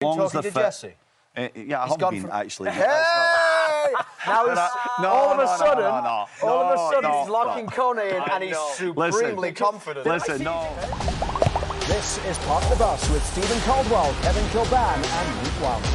Talking to Jesse? Yeah, I haven't been, actually. Hey! Now he's all of a sudden he's locking Kone in and he's supremely confident. Listen, no. This is Park the Bus with Stephen Caldwell, Kevin Kilbane and Luke Wileman.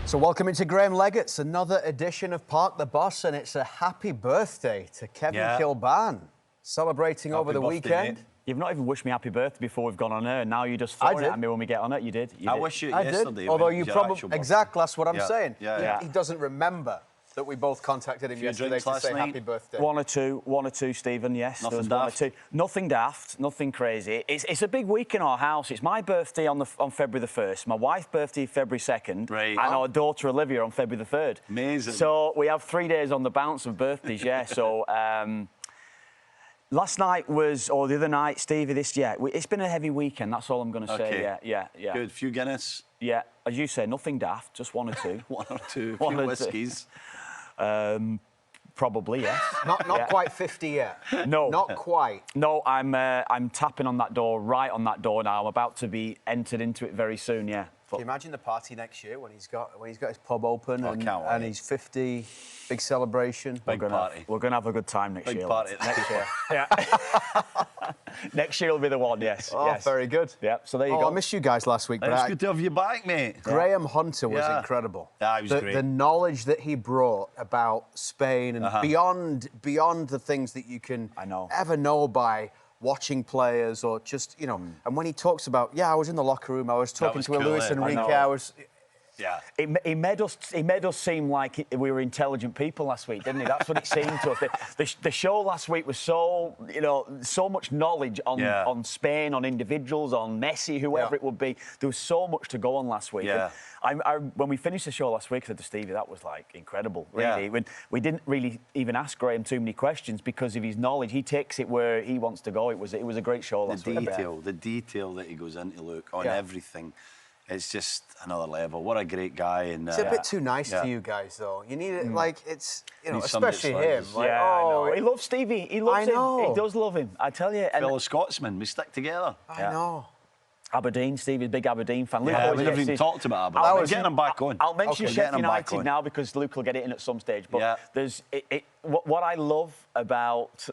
So welcome into Graham Leggett's another edition of Park the Bus, and it's a happy birthday to Kevin Kilbane, celebrating over the weekend. Mate. You've not even wished me happy birthday before we've gone on air. Now you just throw it at me when we get on it. You did. I wish you I yesterday. did. Although you probably exactly that's what I'm saying. Yeah. He doesn't remember that we both contacted him yesterday to say happy birthday. One or two, Stephen. Yes, nothing there was daft. one or two. Nothing daft, nothing crazy. It's a big week in our house. It's my birthday on February the 1st. My wife's birthday February 2nd, right. and our daughter Olivia on February the 3rd. Amazing. So we have 3 days on the bounce of birthdays. Yeah. So. Last night or the other night, Stevie, it's been a heavy weekend, that's all I'm going to say. Yeah. Good, few Guinness. Yeah, as you say, nothing daft, just one or two. One or two, few whiskies. Probably, yes. Not quite 50 yet. No. Not quite. No, I'm tapping on that door, right on that door now. I'm about to be entered into it very soon, yeah. Can you imagine the party next year when he's got his pub open and he's 50, big celebration? Big party. We're going to have a good time next year. Big party next year. Yeah. Next year will be the one, yes. Oh, yes. Very good. Yeah, so there you go. I missed you guys last week. It's good to have you back, mate. Graham Hunter was incredible. Yeah, he was great. The knowledge that he brought about Spain and beyond the things that you can ever know by watching players or just, and when he talks about, I was in the locker room, I was talking to Luis Enrique, I was... Yeah. He made us seem like we were intelligent people last week, didn't he? That's what it seemed to us. The show last week was so much knowledge on Spain, on individuals, on Messi, whoever it would be. There was so much to go on last week. Yeah. When we finished the show last week, I said to Stevie, that was like incredible, really. Yeah. When we didn't really even ask Graham too many questions because of his knowledge. He takes it where he wants to go. It was a great show last week. The detail that he goes into, Luke, on everything. It's just another level. What a great guy! And it's a bit too nice to you guys, though. You need it, Need especially him. I know. He loves Stevie. He loves him. He does love him. I tell you. Fellow Scotsman, we stick together. I know. Aberdeen, Stevie's big Aberdeen fan. We never even talked about Aberdeen. We're getting him back on. I'll mention Sheffield United now because Luke will get it in at some stage. But there's what I love about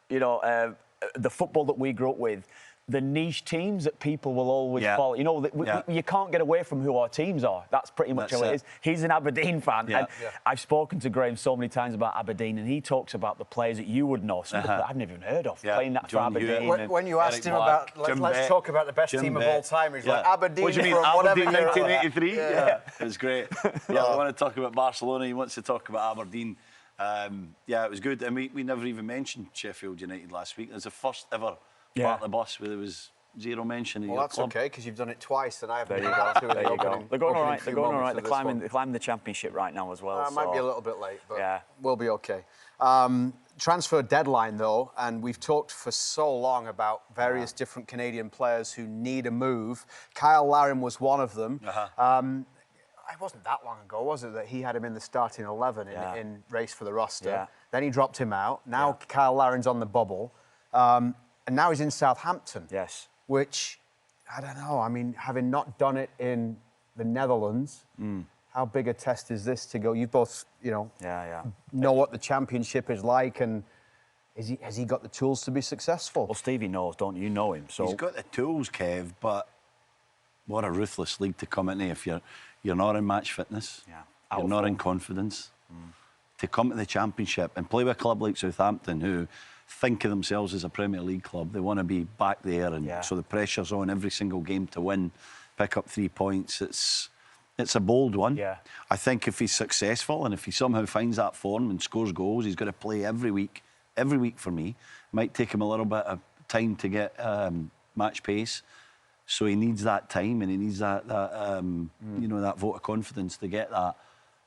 the football that we grew up with. The niche teams that people will always follow. You can't get away from who our teams are. That's pretty much how it is. He's an Aberdeen fan. And I've spoken to Graham so many times about Aberdeen, and he talks about the players that you would know, some that I've never even heard of, playing that for Aberdeen. When you asked him about, let's talk about the best team of all time, he's like, Aberdeen what do you mean, from Aberdeen 1983? Yeah, it was great. I want to talk about Barcelona. He wants to talk about Aberdeen. It was good. And we never even mentioned Sheffield United last week. It was the first ever part of the bus where there was zero mention of your that's club. okay, because you've done it twice and I haven't. There you go. They're going all right. They're climbing the championship right now as well. Might be a little bit late, but we'll be okay. Transfer deadline, though, and we've talked for so long about various different Canadian players who need a move. Cyle Larin was one of them. It wasn't that long ago, was it, that he had him in the starting 11 in race for the roster. Yeah. Then he dropped him out. Now Cyle Larin's on the bubble. And now he's in Southampton. Yes. Which, I don't know, I mean, having not done it in the Netherlands, how big a test is this to go? You both, know what the championship is like, and has he got the tools to be successful? Well, Stevie knows, don't you? You know him. So he's got the tools, Kev, but what a ruthless league to come into if you're not in match fitness, you're not in confidence. To come to the championship and play with a club like Southampton, who think of themselves as a Premier League club. They want to be back there, and so the pressure's on every single game to win, pick up 3 points. It's a bold one. Yeah. I think if he's successful and if he somehow finds that form and scores goals, he's got to play every week for me. Might take him a little bit of time to get match pace, so he needs that time and he needs that that vote of confidence to get that.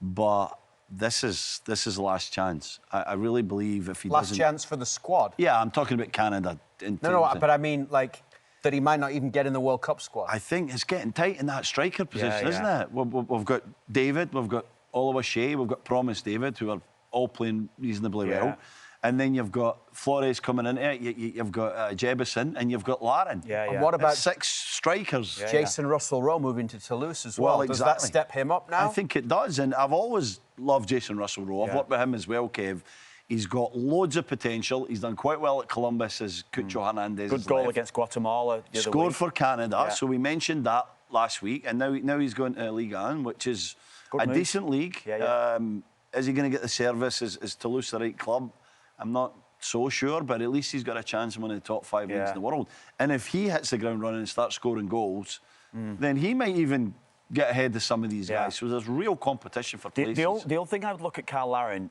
But this is the last chance. I really believe if he last chance for the squad. Yeah, I'm talking about Canada. But I mean, like, that he might not even get in the World Cup squad. I think it's getting tight in that striker position, isn't it? We've got David, we've got Oliver Shea, we've got Promise David, who are all playing reasonably well. And then you've got Flores coming in it, you've got Jebison, and you've got Larin. And what about That's 6 strikers? Jason Russell-Rowe moving to Toulouse as well? Exactly. Does that step him up now? I think it does, and I've always loved Jason Russell-Rowe. I've worked with him as well, Kev. He's got loads of potential. He's done quite well at Columbus as Cucho Hernandez. Good goal against Guatemala. Scored for Canada, so we mentioned that last week, and now he's going to Ligue 1, which is a decent league. Is he going to get the service? Is Toulouse the right club? I'm not so sure, but at least he's got a chance in one of the top 5 leagues in the world. And if he hits the ground running and starts scoring goals, then he might even get ahead of some of these guys. So there's real competition for places. The only thing I would look at Cyle Larin,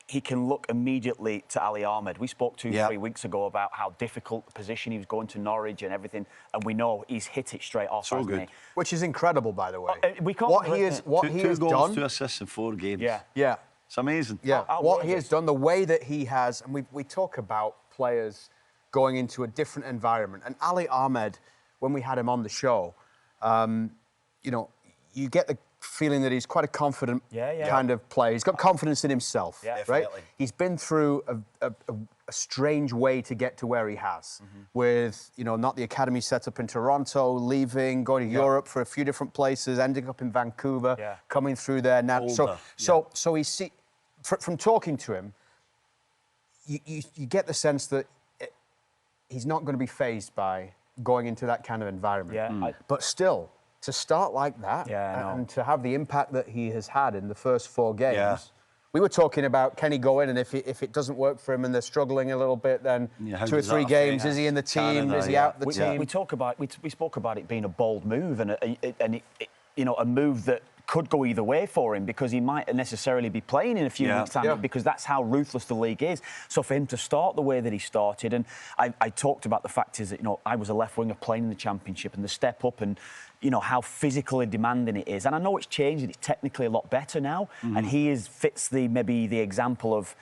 he can look immediately to Ali Ahmed. We spoke 2-3 weeks ago about how difficult the position he was going to Norwich and everything, and we know he's hit it straight off. So good. Which is incredible, by the way. We can't what he has goals, done. 2 assists in 4 games. Yeah. It's amazing. Yeah, what he has done, the way that he has, and we talk about players going into a different environment. And Ali Ahmed, when we had him on the show, you know, you get the feeling that he's quite a confident kind of player. He's got confidence in himself, right? Definitely. He's been through a strange way to get to where he has, with, you know, not the academy set up in Toronto, leaving, going to Europe for a few different places, ending up in Vancouver, coming through there now. So he see. From talking to him, you get the sense that he's not going to be fazed by going into that kind of environment. But still, to start like that and to have the impact that he has had in the first 4 games, we were talking about, can he go in, and if it doesn't work for him and they're struggling a little bit, then 2 or 3 games, is he in the team, Canada, is he out the team? We spoke about it being a bold move and a move that could go either way for him, because he might necessarily be playing in a few weeks' time, because that's how ruthless the league is. So for him to start the way that he started, and I talked about the fact is that, you know, I was a left winger playing in the Championship, and the step up and, you know, how physically demanding it is. And I know it's changed and it's technically a lot better now, and he fits maybe the example of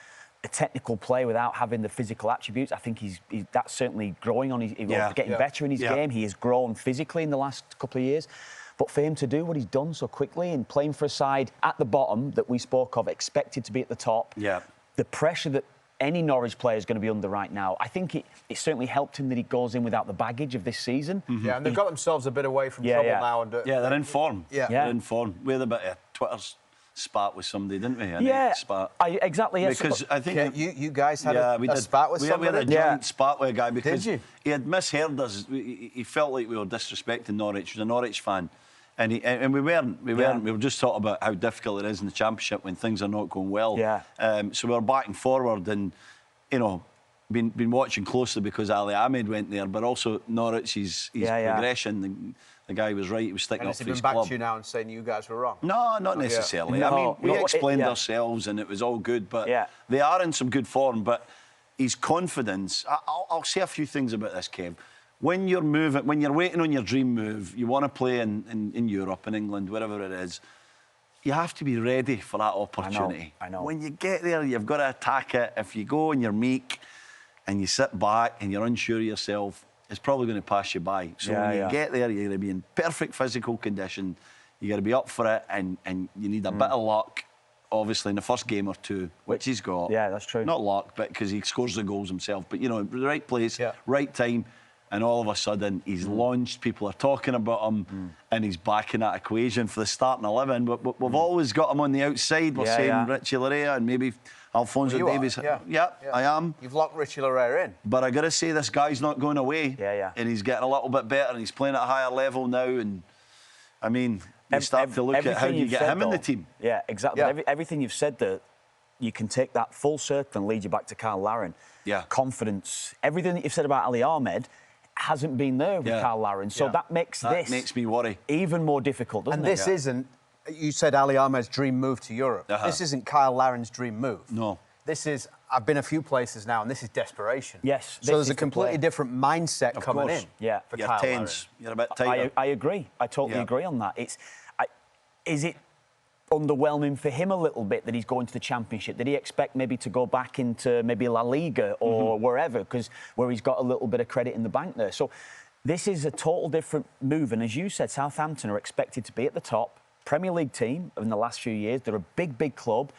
a technical player without having the physical attributes. I think that's certainly growing on his, getting better in his game. He has grown physically in the last couple of years. But for him to do what he's done so quickly and playing for a side at the bottom that we spoke of, expected to be at the top, the pressure that any Norwich player is going to be under right now, I think it certainly helped him that he goes in without the baggage of this season. Yeah, and they've got themselves a bit away from trouble now. And, they're in form. They're in form. We had a bit of a Twitter spat with somebody, didn't we? Exactly. Because I think you guys had a spat with somebody. We had a giant spat with a guy because he had misheard us. He felt like we were disrespecting Norwich. He was a Norwich fan. And we weren't. We were just talking about how difficult it is in the Championship when things are not going well. So we were backing forward and, you know, been watching closely because Ali Ahmed went there, but also Norwich's progression. The guy was right. He was sticking up for his club. Has he been back to you now and saying you guys were wrong? No, not necessarily. No, I mean, we explained ourselves and it was all good, but they are in some good form. But his confidence, I'll say a few things about this, Kev. When you're moving, when you're waiting on your dream move, you want to play in Europe, in England, wherever it is, you have to be ready for that opportunity. I know. When you get there, you've got to attack it. If you go and you're meek and you sit back and you're unsure of yourself, it's probably going to pass you by. So when you get there, you're going to be in perfect physical condition. You've got to be up for it, and you need a bit of luck, obviously, in the first game or two, which he's got. Yeah, that's true. Not luck, but because he scores the goals himself. But, you know, the right place, right time. And all of a sudden, he's launched. People are talking about him, and he's back in that equation for the starting 11. But we've always got him on the outside. We're saying Richie Larin and maybe Alphonso Davies. I am. You've locked Richie Larin in. But I got to say, this guy's not going away. And he's getting a little bit better, and he's playing at a higher level now. And I mean, you start to look at how you get him in the team. Yeah, exactly. Everything you've said there, you can take that full circle and lead you back to Cyle Larin. Confidence. Everything that you've said about Ali Ahmed hasn't been there with Cyle Larin, so that makes makes me worry even more difficult, doesn't it? And this isn't. You said Ali Ahmed's dream move to Europe. This isn't Cyle Larin's dream move. No. This is. I've been a few places now, and this is desperation. Yes. So there's a completely different mindset coming in. For Cyle Larin. You're a bit tighter. I agree. I totally agree on that. Is it underwhelming for him a little bit that he's going to the Championship? Did he expect maybe to go back into maybe La Liga or wherever, where he's got a little bit of credit in the bank there? So this is a total different move. And as you said, Southampton are expected to be at the top. Premier League team in the last few years. They're a big, big club.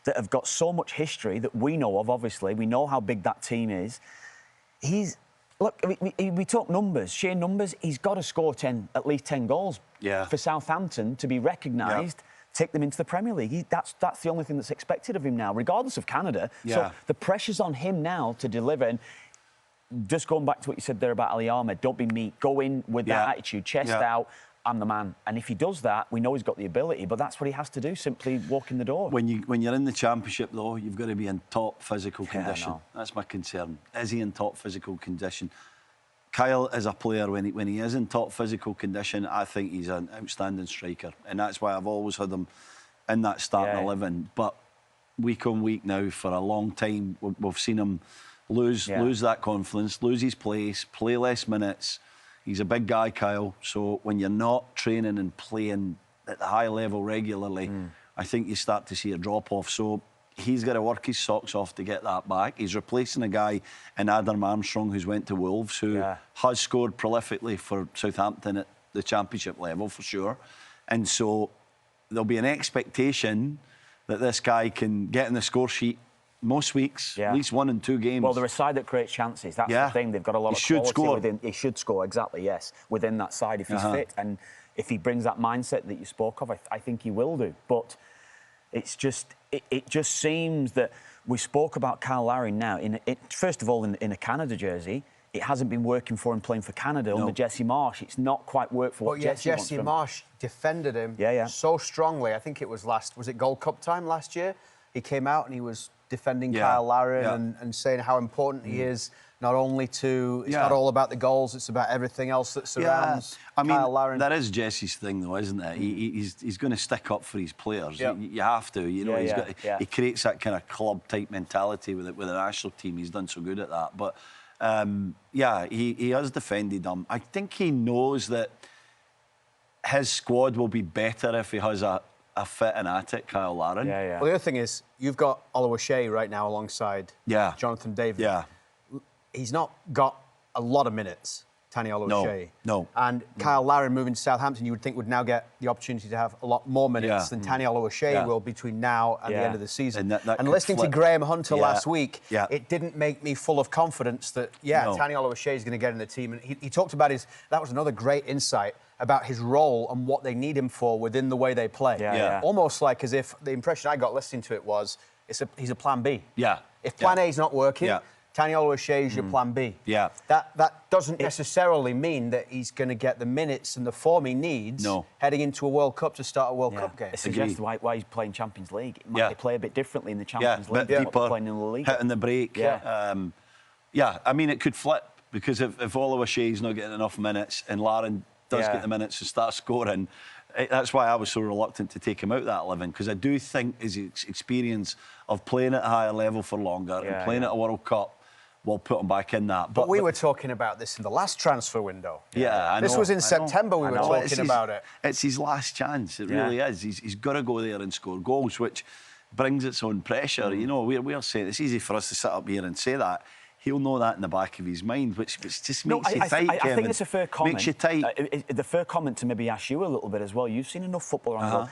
that have got so much history that we know of, obviously. We know how big that team is. Look, we talk numbers, sheer numbers. He's got to score at least 10 goals for Southampton to be recognised. Take them into the Premier League. That's the only thing that's expected of him now, regardless of Canada. So the pressure's on him now to deliver. And just going back to what you said there about Ali Ahmed, don't be meek. Go in with that attitude, chest out. I'm the man. And if he does that, we know he's got the ability, but that's what he has to do, simply walk in the door. When you're in the Championship, though, you've got to be in top physical condition. That's my concern. Is he in top physical condition? Cyle is a player, when he is in top physical condition, I think he's an outstanding striker. And that's why I've always had him in that starting 11. But week on week now, for a long time, we've seen him lose that confidence, lose his place, play less minutes. He's a big guy, Cyle. So when you're not training and playing at the high level regularly, I think you start to see a drop-off. So he's got to work his socks off to get that back. He's replacing a guy in Adam Armstrong who's went to Wolves, who has scored prolifically for Southampton at the Championship level, for sure. And so there'll be an expectation that this guy can get in the score sheet most weeks, at least 1 and 2 games. Well, they're a side that creates chances. That's the thing. They've got a lot of quality within. He should score, exactly, yes, within that side if he's fit. And if he brings that mindset that you spoke of, I think he will do. But it's just, it just seems that we spoke about Cyle Larin now. First of all, in a Canada jersey, it hasn't been working for him playing for Canada under Jesse Marsch. It's not quite worked for what Jesse wants from him. Jesse Marsch defended him so strongly. I think it was Gold Cup time last year? He came out and he was defending Cyle Larin and saying how important he is, not only to... It's not all about the goals, it's about everything else that surrounds Cyle Larin. That is Jesse's thing, though, isn't it? He's going to stick up for his players. You have to, you know. He creates that kind of club-type mentality with the national team. He's done so good at that. But, he has defended them. I think he knows that his squad will be better if he has a fit and at it, Cyle Larin. Well, the other thing is, you've got Oluwaseyi right now alongside Jonathan David. He's not got a lot of minutes, Tani Oluwaseyi. No. And Cyle Larin moving to Southampton, you would think would now get the opportunity to have a lot more minutes than Tani Oluwaseyi will between now and the end of the season. And listening to Graham Hunter last week, it didn't make me full of confidence that, Tani Oluwaseyi is going to get in the team. And he talked about that was another great insight about his role and what they need him for within the way they play. Almost like as if the impression I got listening to it was he's a plan B. If plan A is not working, Tani Oluwaseyi is your plan B. That doesn't necessarily mean that he's going to get the minutes and the form he needs heading into a World Cup to start a World Cup game. It suggests why he's playing Champions League. They play a bit differently in the Champions League than what they're playing in the league. Hitting the break. I mean, it could flip because if Oluwaseyi's not getting enough minutes and Larin does get the minutes and start scoring, that's why I was so reluctant to take him out that 11, because I do think his experience of playing at a higher level for longer and playing at a World Cup will put him back in that. But we were talking about this in the last transfer window. I know. This was in September we were talking about it. It's his last chance, it really is. He's got to go there and score goals, which brings its own pressure. You know, we're saying it's easy for us to sit up here and say that. He'll know that in the back of his mind, which just makes you tight, Kevin. I think it's a fair comment. Makes you tight. The fair comment to maybe ask you a little bit as well. You've seen enough football around the world.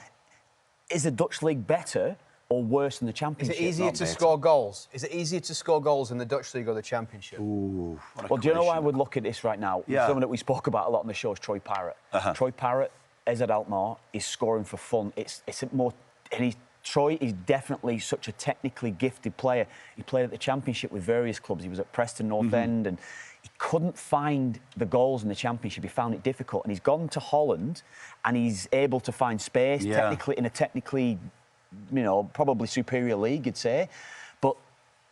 Is the Dutch League better or worse than the Championship? Is it easier to score goals? Is it easier to score goals in the Dutch League or the Championship? Ooh, well, do you know why I would look at this right now? Someone that we spoke about a lot on the show is Troy Parrott. Troy Parrott is at Alkmaar. He's scoring for fun. It's more... And Troy is definitely such a technically gifted player. He played at the Championship with various clubs. He was at Preston North End and he couldn't find the goals in the Championship. He found it difficult. And he's gone to Holland and he's able to find space technically in a technically, you know, probably superior league, you'd say. But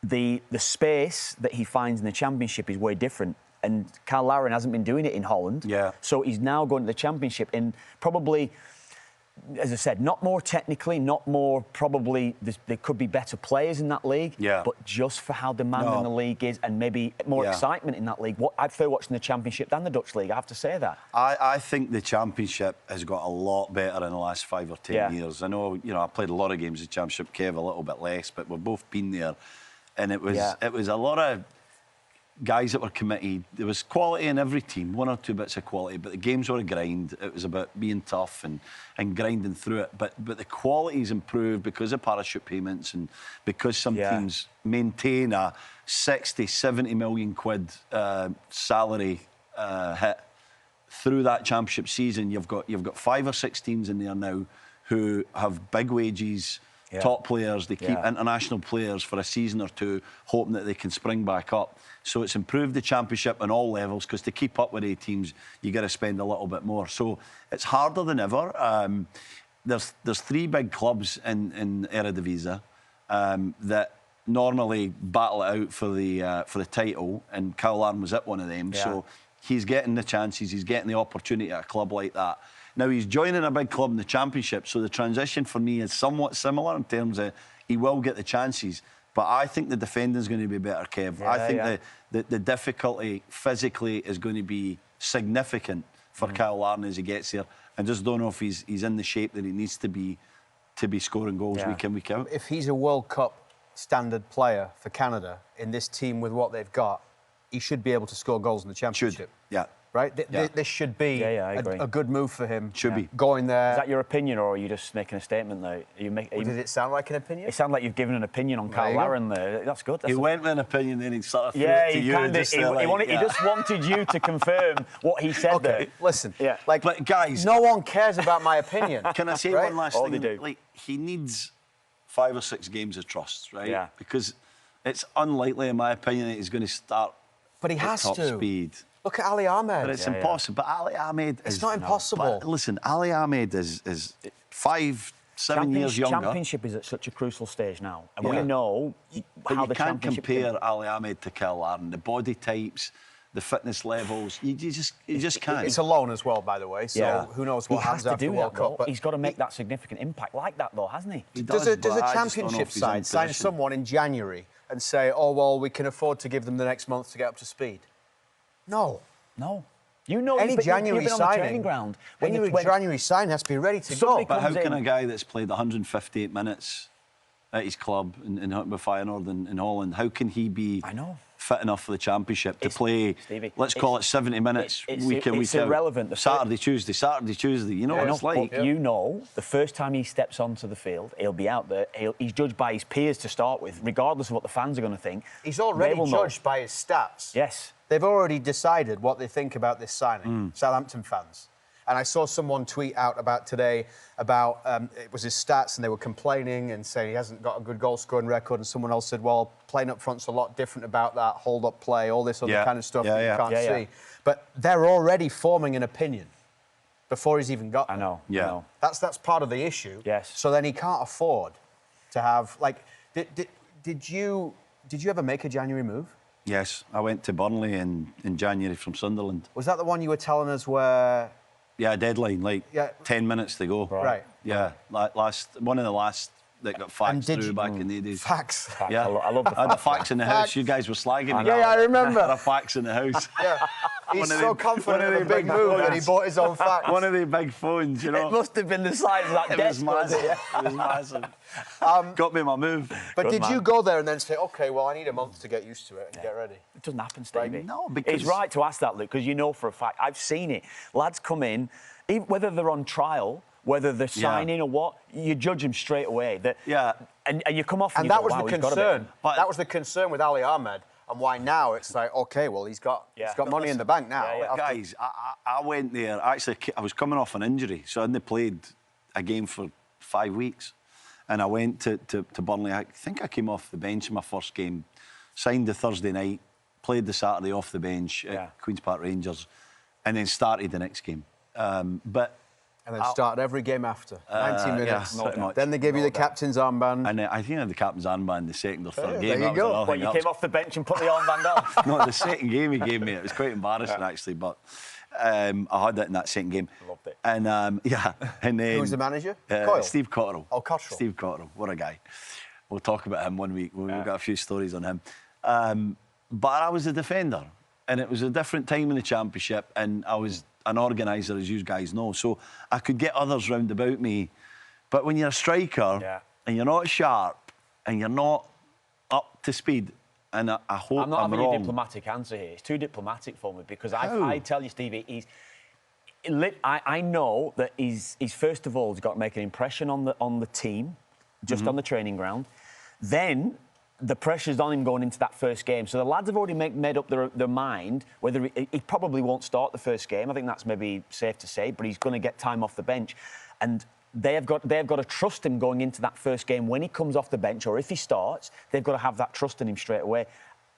the space that he finds in the Championship is way different. And Cyle Larin hasn't been doing it in Holland. So he's now going to the Championship in probably... As I said, not more technically, not more probably... There could be better players in that league, but just for how demanding the league is and maybe more excitement in that league. I prefer watching the Championship than the Dutch League, I have to say that. I think the Championship has got a lot better in the last 5 or 10 years. I know, you know, I played a lot of games in the Championship, Kev a little bit less, but we've both been there. And it was a lot of guys that were committed. There was quality in every team, 1 or 2 bits of quality, but the games were a grind. It was about being tough and grinding through it. But the quality's improved because of parachute payments and because some teams maintain a 60, 70 million quid salary hit through that championship season. You've got 5 or 6 teams in there now who have big wages, top players. They keep international players for a season or 2, hoping that they can spring back up. So it's improved the championship on all levels, because to keep up with A teams, you got to spend a little bit more. So it's harder than ever. There's 3 big clubs in Eredivisie that normally battle it out for the title, and Cyle Larin was at one of them. So he's getting the chances, he's getting the opportunity at a club like that. Now he's joining a big club in the championship, so the transition for me is somewhat similar in terms of he will get the chances. But I think the defending's going to be better, Kev. I think the difficulty physically is going to be significant for Cyle Larin as he gets here. I just don't know if he's in the shape that he needs to be scoring goals week in, week out. If he's a World Cup standard player for Canada in this team with what they've got, he should be able to score goals in the championship. Right? This should be a good move for him. Should be. Going there. Is that your opinion, or are you just making a statement there? Did it sound like an opinion? It sounded like you've given an opinion on Cyle Larin there. That's good. He went with an opinion, then he sort of threw it to you. He just wanted you to confirm what he said there. Listen, but guys, no one cares about my opinion. Can I say one last thing? They do. Like, he needs 5 or 6 games of trust, right? Yeah. Because it's unlikely, in my opinion, that he's going to start but he has top to. Speed. Look at Ali Ahmed. But it's impossible. But Ali Ahmed is... It's not impossible. Listen, Ali Ahmed is 5, 7 years younger. Championship is at such a crucial stage now. And we know how the championship... But you can't compare Ali Ahmed to Cyle Larin. The body types, the fitness levels, you just can't. It's a loan as well, by the way, so who knows what happens after the World Cup. But he's got to make that significant impact like that, though, hasn't he? Does a championship side sign someone in January and say, oh, well, we can afford to give them the next month to get up to speed? No. You know, any January signing, on the training ground. January sign has to be ready to go. But how can a guy that's played 158 minutes at his club with Feyenoord in Holland, how can he be fit enough for the championship to play, Stevie, let's call it 70 minutes week in, week out? It's irrelevant. Saturday, Tuesday. You know what it's like. You know, the first time he steps onto the field, he'll be out there. He's judged by his peers to start with, regardless of what the fans are going to think. He's already judged by his stats. Yes. They've already decided what they think about this signing, Southampton fans. And I saw someone tweet out about today about it was his stats, and they were complaining and saying he hasn't got a good goal-scoring record. And someone else said, well, playing up front's a lot different about that, hold-up play, all this other kind of stuff that you can't see. But they're already forming an opinion before he's even got there. I know. That's part of the issue. Yes. So then he can't afford to have, like, did you ever make a January move? Yes, I went to Burnley in January from Sunderland. Was that the one you were telling us where... Yeah, deadline, 10 minutes to go. Right. Yeah, one of the last that got faxed through back in the days. Fax? Yeah. I love the fax. I had a fax in the house. You guys were slagging me. Yeah, I remember. I had a fax in the house. Yeah. He's so confident in a big move that he bought his own fax. One of the big phones, you know. It must have been the size of that desk. It was massive. Got me my move. But did you go there and then say, OK, well, I need a month to get used to it and get ready? It doesn't happen, Stevie. No, because... It's right to ask that, Luke, because you know for a fact, I've seen it. Lads come in, even whether they're on trial, whether they're signing or what, you judge them straight away. And you come off and that was the concern. That was the concern with Ali Ahmed, and why now it's like, OK, well, he's got money in the bank now. Guys, I went there. Actually, I was coming off an injury, so I hadn't played a game for 5 weeks. And I went to Burnley. I think I came off the bench in my first game, signed the Thursday night, played the Saturday off the bench at Queen's Park Rangers, and then started the next game. And then started every game after. 90 minutes. Yeah, then they gave you the captain's armband. And I think I had the captain's armband the second or third game. There you go. When you came off the bench and put the armband on? No, the second game he gave me, it was quite embarrassing actually, but I had it in that second game. Loved it. And and then... Who was the manager? Steve Cotterill. Oh, Cotterill. Steve Cotterill, what a guy. We'll talk about him one week. We've got a few stories on him. But I was a defender, and it was a different time in the championship, and I was an organiser, as you guys know, so I could get others round about me. But when you're a striker and you're not sharp and you're not up to speed, And I hope I'm not having wrong. a diplomatic answer here. It's too diplomatic for me because I tell you, Stevie, I know that he's first of all he's got to make an impression on the team, just on the training ground. Then the pressure's on him going into that first game. So the lads have already made up their mind whether he probably won't start the first game. I think that's maybe safe to say, but he's going to get time off the bench, and they have got to trust him going into that first game when he comes off the bench, or if he starts, they've got to have that trust in him straight away,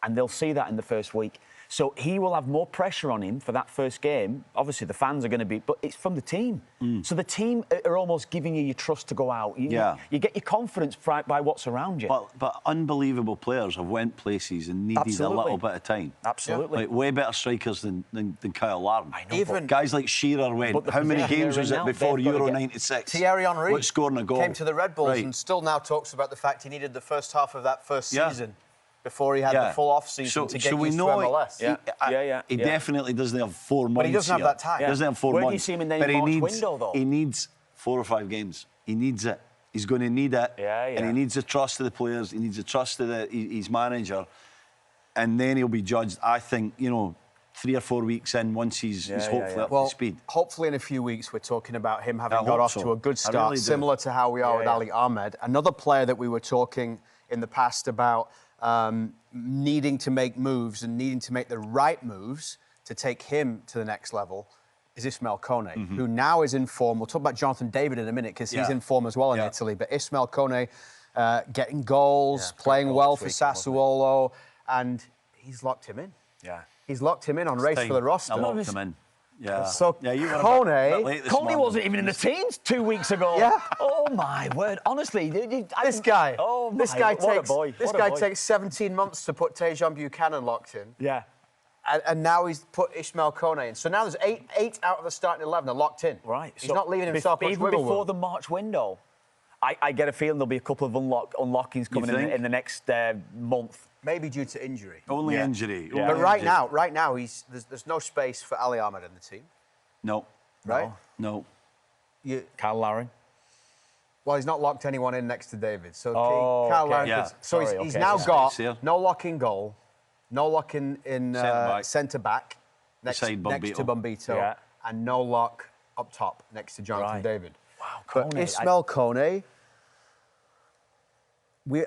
and they'll see that in the first week. So he will have more pressure on him for that first game. Obviously, the fans are going to be... But it's from the team. So the team are almost giving you your trust to go out. You get your confidence by what's around you. But unbelievable players have went places and needed a little bit of time. Absolutely. Like, way better strikers than Cyle Larin. I know. Even guys like Shearer went... How many games was it before Euro 96? Thierry Henry scoring a goal. Came to the Red Bulls and still now talks about the fact he needed the first half of that first season before he had the full off-season to get used to MLS. He definitely doesn't have 4 months. But he doesn't have that time. He doesn't have 4 months. Where do you see him in the March window, though? He needs 4 or 5 games. He needs it. He's going to need it. And he needs the trust of the players. He needs the trust of his manager. And then he'll be judged, I think, 3 or 4 weeks in, once he's hopefully up to speed. Hopefully in a few weeks we're talking about him having got off to a good start, really similar to how we are with Ali Ahmed. Another player that we were talking in the past about needing to make moves and needing to make the right moves to take him to the next level is Ismael Kone, who now is in form. We'll talk about Jonathan David in a minute because he's in form as well in Italy. But Ismael Kone getting goals, playing well for Sassuolo, and he's locked him in. He's locked him in on race for the roster. I locked him in. So Kone wasn't even in the teams 2 weeks ago. Oh my word! Honestly, this guy. Oh my! This guy what takes. a boy. This guy takes 17 months to put Tejan Buchanan locked in. And now he's put Ismael Kone in. So now there's eight out of the starting 11 are locked in. Right. He's not leaving himself much even wiggle before room. the March window. I get a feeling there'll be a couple of unlockings coming in the next month. Maybe due to injury. Only injury. But right now, there's no space for Ali Ahmed in the team. No. Right? No. Cyle Larin. Well, he's not locked anyone in next to David. So Cyle Larin. So he's now got no lock in goal, no lock in centre back next to Bombito, and no lock up top next to Jonathan David. Wow, but Ismael Kone.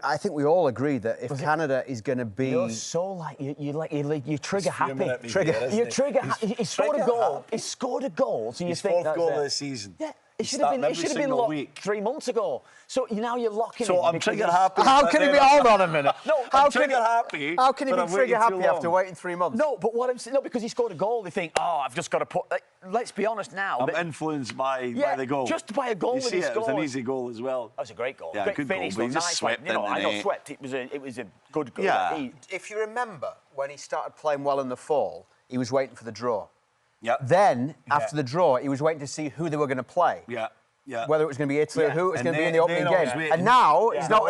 I think we all agree that if Canada is going to be... You're so you're trigger happy. You're trigger happy. He scored a goal. He scored a goal. So you think fourth goal of the season. Yeah. It should have been locked 3 months ago. So now you're locking So I'm trigger happy. How can he be... Hold on a minute. I'm trigger happy. How can he be trigger happy after waiting 3 months? No, but what I'm saying... No, because he scored a goal. They think, I've just got to put... let's be honest now. I'm influenced by the goal. Just by a goal you that he scored. It was an easy goal as well. That was a great goal. Yeah, great good finish. goal. But he just swept in I know swept. It was a good goal. Yeah. If you remember, when he started playing well in the fall, he was waiting for the draw. Yeah. Then, after the draw, he was waiting to see who they were going to play. Yeah. Whether it was going to be Italy or who it was going to be in the opening game. And now he's not.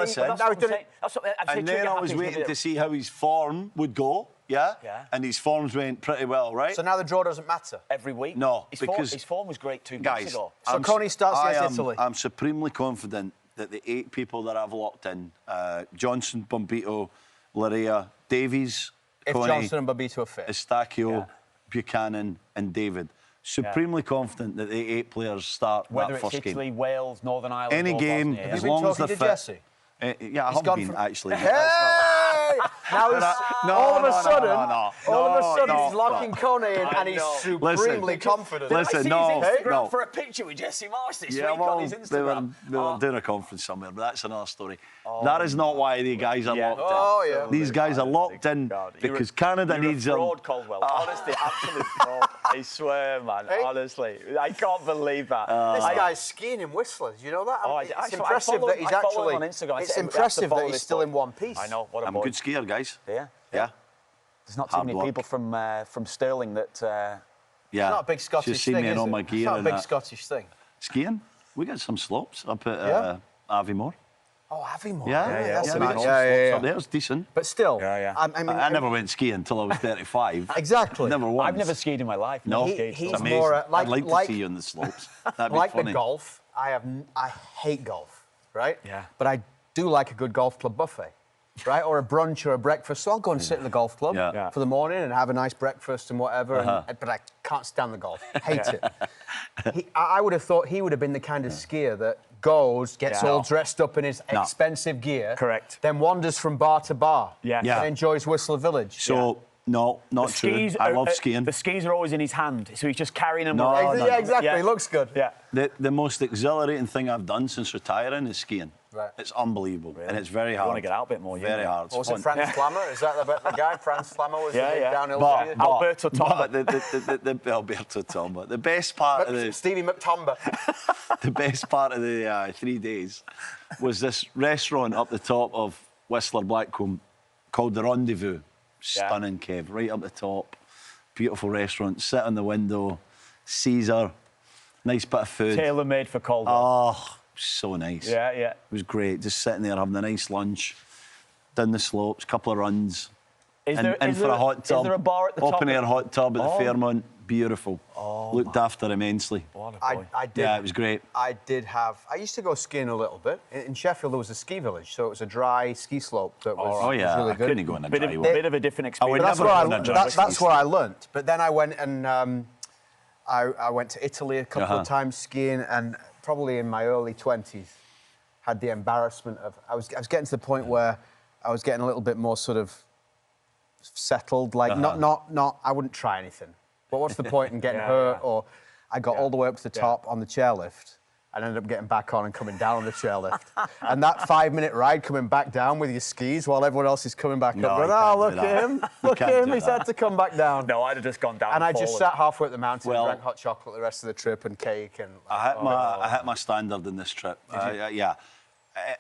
And then I was waiting to see how his form would go. And his forms went pretty well, right? So now the draw doesn't matter every week. No, because his form was great 2 months ago. So Kone starts against Italy. I'm supremely confident that the 8 people that I've locked in, Johnson, Bombito, Larea, Davies, if Kone, Johnson and Bombito are fit, Eustaquio, Buchanan, and David. Supremely confident that the 8 players start whether that first game. Whether it's Italy, Wales, Northern Ireland, any or game, Bosnia. as long as they're fit. Jesse? Yeah, I have been actually. Hey! Now he's all of a sudden he's locking Kone in and he's supremely confident. Listen, Instagram for a picture with Jesse Marsh this week on his Instagram. They were doing a conference somewhere, but that's another story. That is not why the guys are locked in. These guys are locked in because Canada needs them. Fraud, Caldwell. Honestly, absolute fraud. I swear, man. Honestly, I can't believe that. This guy's skiing and whistling. You know that? It's impressive that he's actually on Instagram. It's impressive that he's still in one piece. I know. What a I'm a good skier, guys. Yeah. There's not Hard too many people from Stirling that. It's not a big Scottish thing, is it? It's not a big Scottish thing. Skiing? We got some slopes up at Aviemore. Oh, Aviemore. That's nice. There's decent. But still, I never went skiing until I was 35. Exactly. Never once. I've never skied in my life. No, he's amazing. more I'd like to see you on the slopes. That'd be like funny. the golf. I hate golf, right? Yeah. But I do like a good golf club buffet. right? Or a brunch or a breakfast. So I'll go and sit at the golf club for the morning and have a nice breakfast and whatever. But I can't stand the golf. Hate it. I would have thought he would have been the kind of skier that goes, gets all dressed up in his expensive gear. Correct. Then wanders from bar to bar. And enjoys Whistler Village. So... No, not true. I love skiing. The skis are always in his hand, so he's just carrying them around. No. Yeah, exactly. He looks good. Yeah. The most exhilarating thing I've done since retiring is skiing. Right. It's unbelievable, and it's very hard. You want to get out a bit more. Very hard. Was it Franz Flammer? Is that the guy? Franz Flammer was the big downhill skier? Alberto Tomba. The Alberto Tomba. The best part of the... Stevie McTomba. The best part of the 3 days was this restaurant up the top of Whistler Blackcomb called The Rendezvous. Stunning, Kev, right up the top. Beautiful restaurant. Sit on the window. Caesar. Nice bit of food. Tailor-made for Caldwell. Oh, so nice. Yeah. It was great. Just sitting there having a nice lunch. Down the slopes, couple of runs. In for a hot tub. Is there a bar at the top? Open air hot tub at the Fairmont. Beautiful. Looked after immensely. What a boy. I did. Yeah, it was great. I used to go skiing a little bit. In Sheffield, there was a ski village, so it was a dry ski slope that was, was really good. I couldn't go in a dry one. Bit of a different experience. That's where I learnt. But then I went and I went to Italy a couple of times skiing, and probably in my early 20s, had the embarrassment of... I was getting to the point where I was getting a little bit more sort of settled, like not I wouldn't try anything. But what's the point in getting hurt? Or I got all the way up to the top on the chairlift and ended up getting back on and coming down on the chairlift. And that 5-minute ride coming back down with your skis while everyone else is coming back up. Going, look at him. Look at him. He's had to come back down. No, I'd have just gone down. And I just sat halfway up the mountain and drank hot chocolate the rest of the trip and cake. And I hit my standard in this trip.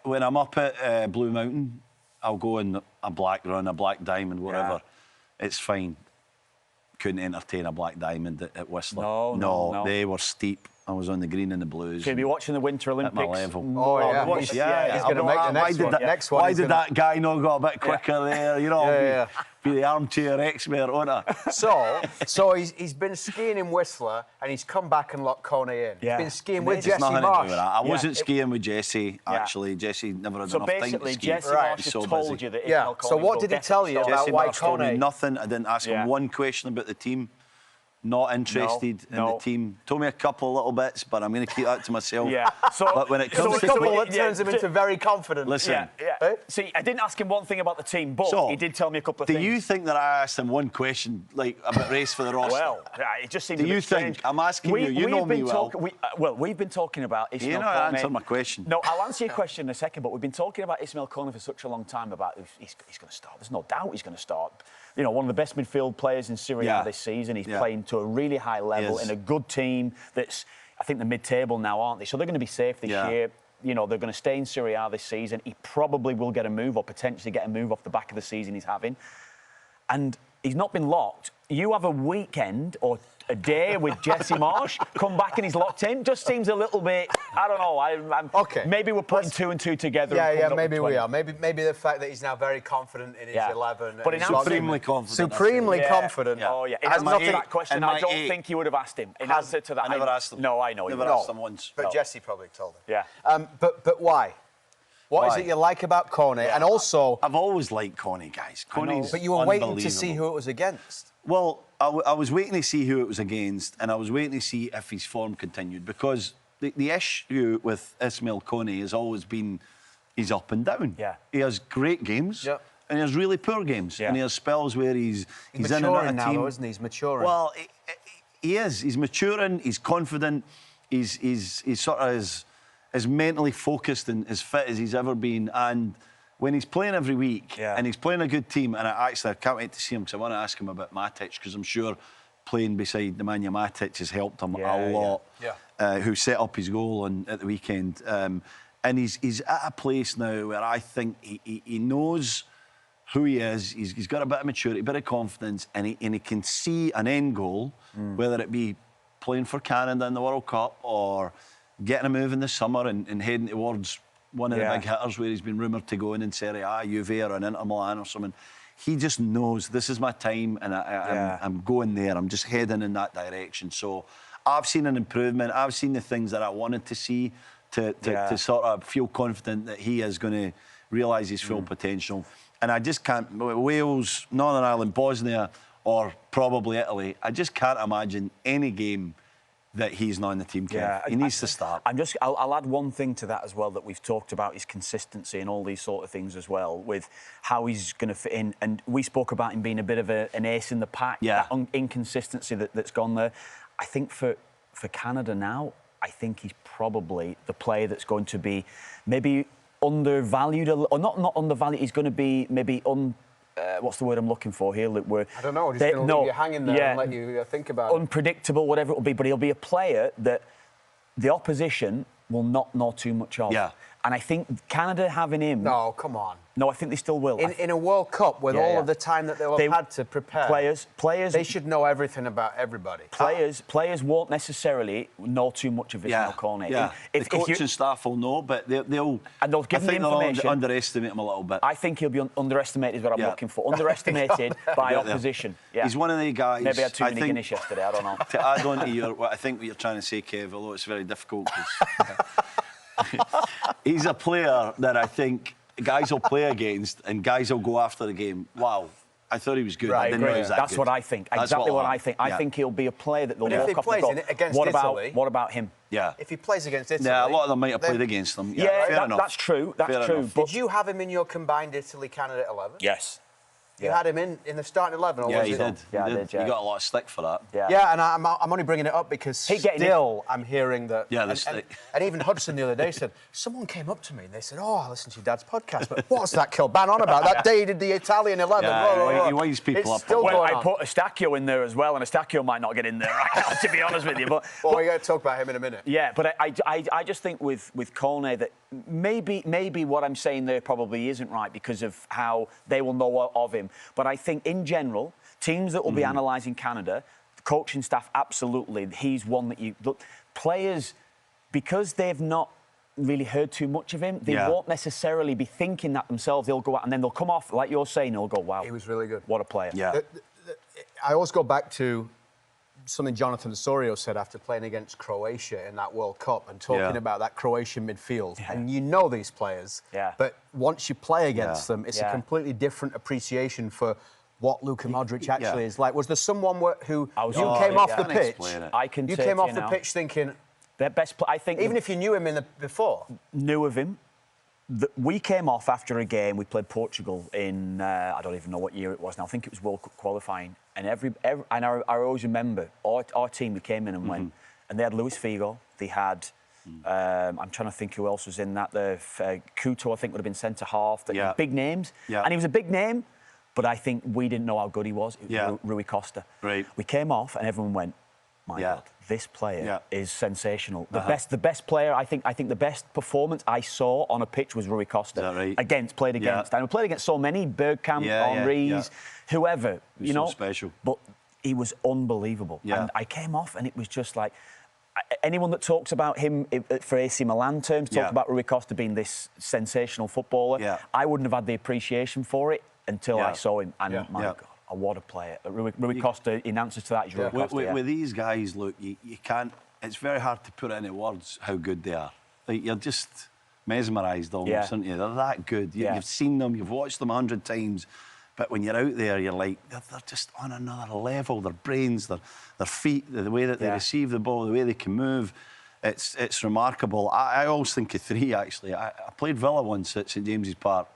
When I'm up at Blue Mountain, I'll go in a black run, a black diamond, whatever. It's fine. Couldn't entertain a black diamond at Whistler. No, they were steep. I was on the green and the blues. Could be watching the Winter Olympics. At my level. He's going to make the next one. Why did that guy not go a bit quicker there? You know, be the armchair expert, won't I? So he's been skiing in Whistler and he's come back and locked Kone in. He's been skiing with Jesse Marsh. I wasn't skiing with Jesse, actually. Jesse never had enough time to ski. So basically, Jesse Marsh has told you that Ismael Kone So what did he tell you about why Kone? Told me nothing. I didn't ask him one question about the team. Not interested in the team. Told me a couple of little bits, but I'm going to keep that to myself. But when it comes to couple, it turns him into very confident. Listen. See, I didn't ask him one thing about the team, but he did tell me a couple of things. Do you think that I asked him one question, like about race for the roster? Well, it just seems. Do you think? I'm asking you. You know me well. We've been talking about Ismael Kone. You know, answer my question. No, I'll answer your question in a second. But we've been talking about Ismael Kone for such a long time about he's going to start. There's no doubt he's going to start. You know, one of the best midfield players in Serie A this season. He's playing to a really high level in a good team that's, I think, the mid-table now, aren't they? So they're going to be safe this year. You know, they're going to stay in Serie A this season. He probably will get a move or potentially get a move off the back of the season he's having. And he's not been locked. You have a weekend or a day with Jesse Marsh, come back and he's locked in. Just seems a little bit, I don't know. Maybe we're putting two and two together. Maybe we are. Maybe the fact that he's now very confident in his 11. But supremely confident. Supremely confident. Oh, yeah. In answer to that question, I don't think you would have asked him. In answer to that, I never asked him. No, I know. Never asked him once. But Jesse probably told him. Yeah. But why? What is it you like about Kone? And also... I've always liked Kone, guys. Kone's But you were waiting to see who it was against. Well, I was waiting to see who it was against, and I was waiting to see if his form continued, because the issue with Ismael Kone has always been he's up and down. He has great games, and he has really poor games, and he has spells where he's in and out of now, team. Though, isn't he? He's maturing. Well, he is. He's maturing. He's confident. He's sort of as mentally focused and as fit as he's ever been, and when he's playing every week and he's playing a good team, and I can't wait to see him because I want to ask him about Matic, because I'm sure playing beside Nemanja Matic has helped him a lot, who set up his goal at the weekend. And he's at a place now where I think he knows who he is. He's got a bit of maturity, a bit of confidence, and he can see an end goal, whether it be playing for Canada in the World Cup or getting a move in the summer and heading towards one of the big hitters where he's been rumoured to go in Serie A, Juve or an Inter Milan or something. He just knows this is my time, and I'm going there. I'm just heading in that direction. So I've seen an improvement. I've seen the things that I wanted to see to sort of feel confident that he is going to realise his full potential. And I just can't... Wales, Northern Ireland, Bosnia, or probably Italy, I just can't imagine any game that he's not in the team. He needs to start. I'll add one thing to that as well that we've talked about, his consistency and all these sort of things as well, with how he's going to fit in. And we spoke about him being a bit of an ace in the pack, that inconsistency that's gone there. I think for Canada now, I think he's probably the player that's going to be maybe undervalued, or not undervalued, he's going to be maybe what's the word I'm looking for here? Look, I don't know. Just going to leave you hanging there and let you think about it. Unpredictable, whatever it will be, but he'll be a player that the opposition will not know too much of. Yeah. And I think Canada having him... No, come on. No, I think they still will. In a World Cup, with all of the time that they'll have had to prepare... Players... They should know everything about everybody. Players won't necessarily know too much of Ismael Kone. Yeah, the coaching staff will know, but they'll... And they'll give him information. They'll underestimate him a little bit. I think he'll be underestimated, is what I'm looking for. Underestimated by opposition. Yeah. He's one of the guys... Maybe I had too many Guinness yesterday, I don't know. To add on to what you're trying to say, Kev, although it's very difficult, he's a player that I think guys will play against and guys will go after the game. Wow, I thought he was good. I didn't know he was that That's good. What I think. Exactly what I think. I think he'll be a player that they'll walk off and go, what about him? Yeah. If he plays against Italy... Yeah, a lot of them might have played against them. Yeah, that's true. That's true. Did you have him in your combined Italy-Canada 11? Yes. You had him in the starting 11? Or Yeah, was he did. Yeah, he got a lot of stick for that. Yeah, and I'm only bringing it up because still I'm hearing that... Yeah, and even Hudson the other day said, someone came up to me and they said, I listened to your dad's podcast, but what's that Kilbane on about? That day he did the Italian 11. Yeah, he winds people up. I put Eustaquio in there as well, and Eustaquio might not get in there right now, to be honest with you. But we're going to talk about him in a minute. Yeah, but I just think with Kone that maybe what I'm saying there probably isn't right because of how they will know of him. But I think in general, teams that will be analysing Canada, the coaching staff, absolutely, he's one that you... Look, players, because they've not really heard too much of him, they won't necessarily be thinking that themselves. They'll go out and then they'll come off, like you're saying, they'll go, wow. He was really good. What a player. Yeah. I always go back to something Jonathan Osorio said after playing against Croatia in that World Cup and talking about that Croatian midfield. Yeah. And you know these players, but once you play against them, it's a completely different appreciation for what Luka Modric actually is like. Was there someone who came off the pitch? You came off the pitch thinking... Their best I think... Even if you knew him before? Knew of him. We came off after a game. We played Portugal in, I don't even know what year it was now. I think it was World Cup qualifying. And I always remember our team, we came in and went, and they had Luis Figo. They had, I'm trying to think who else was in that. Couto, I think, would have been centre half. Big names. Yeah. And he was a big name, but I think we didn't know how good he was. It was Rui Costa. Right. We came off and everyone went, my God, this player is sensational. The best player, I think the best performance I saw on a pitch was Rui Costa. Is that right? Played against. And we played against so many, Bergkamp, Henry's, whoever, you know. So special. But he was unbelievable. Yeah. And I came off and it was just like, anyone that talks about him for AC Milan terms, talks about Rui Costa being this sensational footballer. I wouldn't have had the appreciation for it until I saw him. And my God. What a player. Rui Costa, in answer to that, is Rui Costa. With these guys, look, you can't... It's very hard to put into words how good they are. Like, you're just mesmerised almost, aren't you? They're that good. You've seen them, you've watched them 100 times, but when you're out there, you're like, they're just on another level. Their brains, their feet, the way that they receive the ball, the way they can move, it's remarkable. I always think of three, actually. I played Villa once at St James's Park,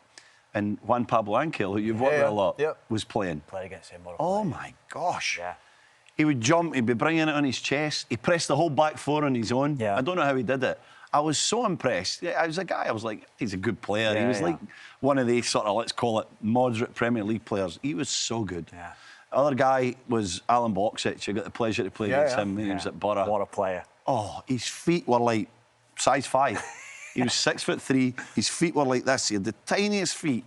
and Juan Pablo Angel, who you've worked with a lot, was playing. Played against him. Oh, my gosh. Yeah. He would jump, he'd be bringing it on his chest. He pressed the whole back four on his own. Yeah. I don't know how he did it. I was so impressed. I was a guy, I was like, he's a good player. He was like one of these sort of, let's call it, moderate Premier League players. He was so good. Yeah. Other guy was Alan Boksic. I got the pleasure to play against him. He was at Borough. What a player. Oh, his feet were like size 5. He was 6'3". His feet were like this. He had the tiniest feet.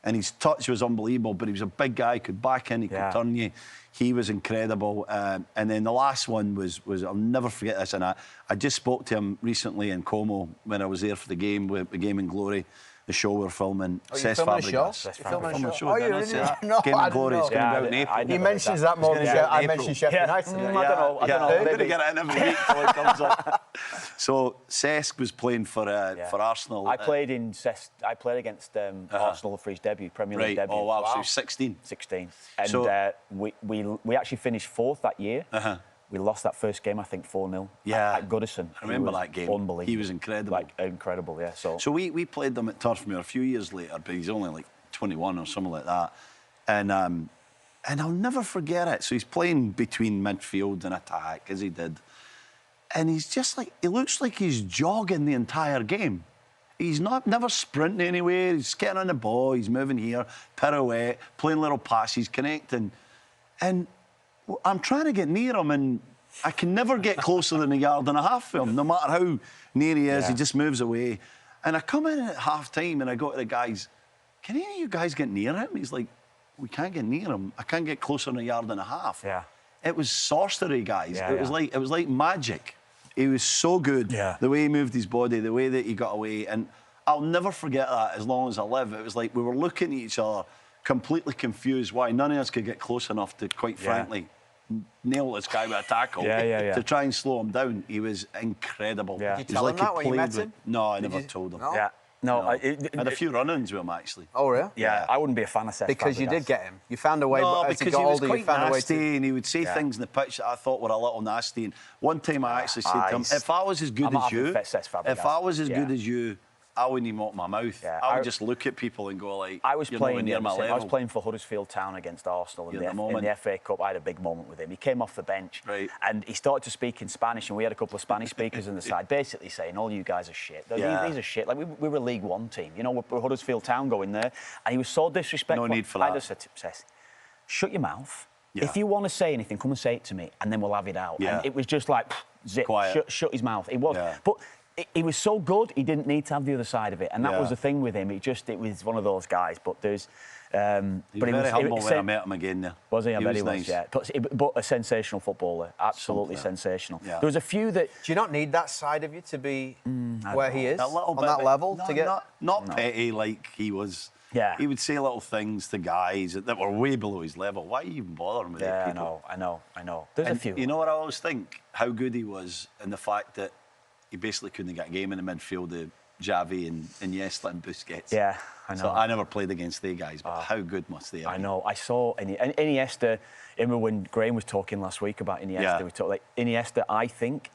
And his touch was unbelievable, but he was a big guy, could back in, he could turn you. He was incredible. And then the last one was I'll never forget this, and I just spoke to him recently in Como when I was there for the game in Glory. the show we're filming. Cesc Fabregas. Filming a show. Oh, you're really? No, Game I of Glory is didn't going to know. be out in April. He mentions that more than I mentioned Sheffield United. I don't know. I'm going to get it in every week till it comes up. So Cesc was playing for Arsenal. I played against Arsenal for his debut, Premier League debut. Oh wow! So he was 16. 16. And we actually finished 4th that year. We lost that first game, I think, 4-0. At Goodison. I remember that game. Unbelievable. He was incredible. Like, incredible, yeah. So we played them at Turfmuir a few years later, but he's only like 21 or something like that. And I'll never forget it. So he's playing between midfield and attack, as he did. And he's just like, he looks like he's jogging the entire game. He's never sprinting anywhere. He's getting on the ball, he's moving here, pirouette, playing little passes, connecting. And I'm trying to get near him, and I can never get closer than a yard and a half for him. No matter how near he is, he just moves away. And I come in at half-time and I go to the guys, can any of you guys get near him? He's like, we can't get near him. I can't get closer than a yard and a half. Yeah. It was sorcery, guys. It was like magic. He was so good. The way he moved his body, the way that he got away. And I'll never forget that as long as I live. It was like we were looking at each other, completely confused why none of us could get close enough to, quite frankly, nail this guy with a tackle to try and slow him down. He was incredible. Did you tell him that when you met him? No, I never told him. No? Yeah. No, I had a few run-ins with him, actually. Oh, really? Yeah, I wouldn't be a fan of Cesc Because you did get him. You found a way, no, but as because he got he was older, quite you found a way nasty, and he would say things in the pitch that I thought were a little nasty. And one time I actually said to him, if I was as good as you, good as you, I wouldn't even open my mouth. I would just look at people and go like, I was playing near my level. I was playing for Huddersfield Town against Arsenal in the FA Cup. I had a big moment with him. He came off the bench and he started to speak in Spanish, and we had a couple of Spanish speakers on the side, basically saying, all you guys are shit. These are shit. Like, we were a League One team. You know, we're Huddersfield Town going there. And he was so disrespectful. No need for that. I just said to him, shut your mouth. If you want to say anything, come and say it to me, and then we'll have it out. And it was just like, zip, shut his mouth. It was. But he was so good, he didn't need to have the other side of it. And that was the thing with him. It was one of those guys. But there's... he was very humble when I met him again there. Was he? I bet he was, was, yeah. But a sensational footballer. Absolutely sensational. Yeah. There was a few that... Do you not need that side of you to be where he is? A little on bit, that level? No, to get... not petty like he was. Yeah. He would say little things to guys that were way below his level. Why are you even bothering with it, people? I know. There's a few. You know what I always think? How good he was, and the fact that he basically couldn't get a game in the midfield of Xavi and Iniesta and Busquets. Yeah, I know. So I never played against the guys, but how good must they have been? I know. I saw Iniesta. Remember when Graham was talking last week about Iniesta? We talked like Iniesta. I think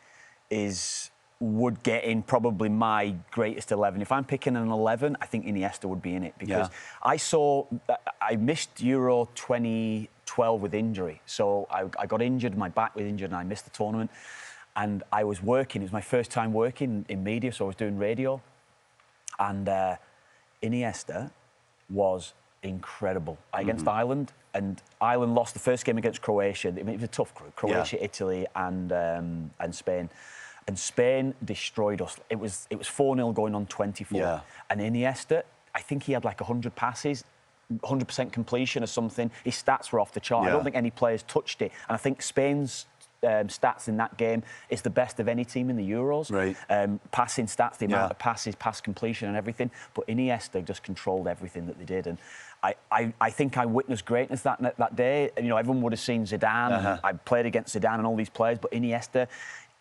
would get in probably my greatest 11. If I'm picking an 11, I think Iniesta would be in it because I missed Euro 2012 with injury, so I got injured. My back was injured, and I missed the tournament. And I was working. It was my first time working in media, so I was doing radio. And Iniesta was incredible against Ireland. And Ireland lost the first game against Croatia. I mean, it was a tough group: Croatia, Italy, and Spain. And Spain destroyed us. It was 4-0 going on 24. Yeah. And Iniesta, I think he had like 100 passes, 100% completion or something. His stats were off the chart. I don't think any players touched it. And I think Spain's stats in that game is the best of any team in the Euros. Right. Passing stats, the amount of passes, pass completion and everything. But Iniesta just controlled everything that they did. And I think I witnessed greatness that day. You know, everyone would have seen Zidane. I played against Zidane and all these players. But Iniesta,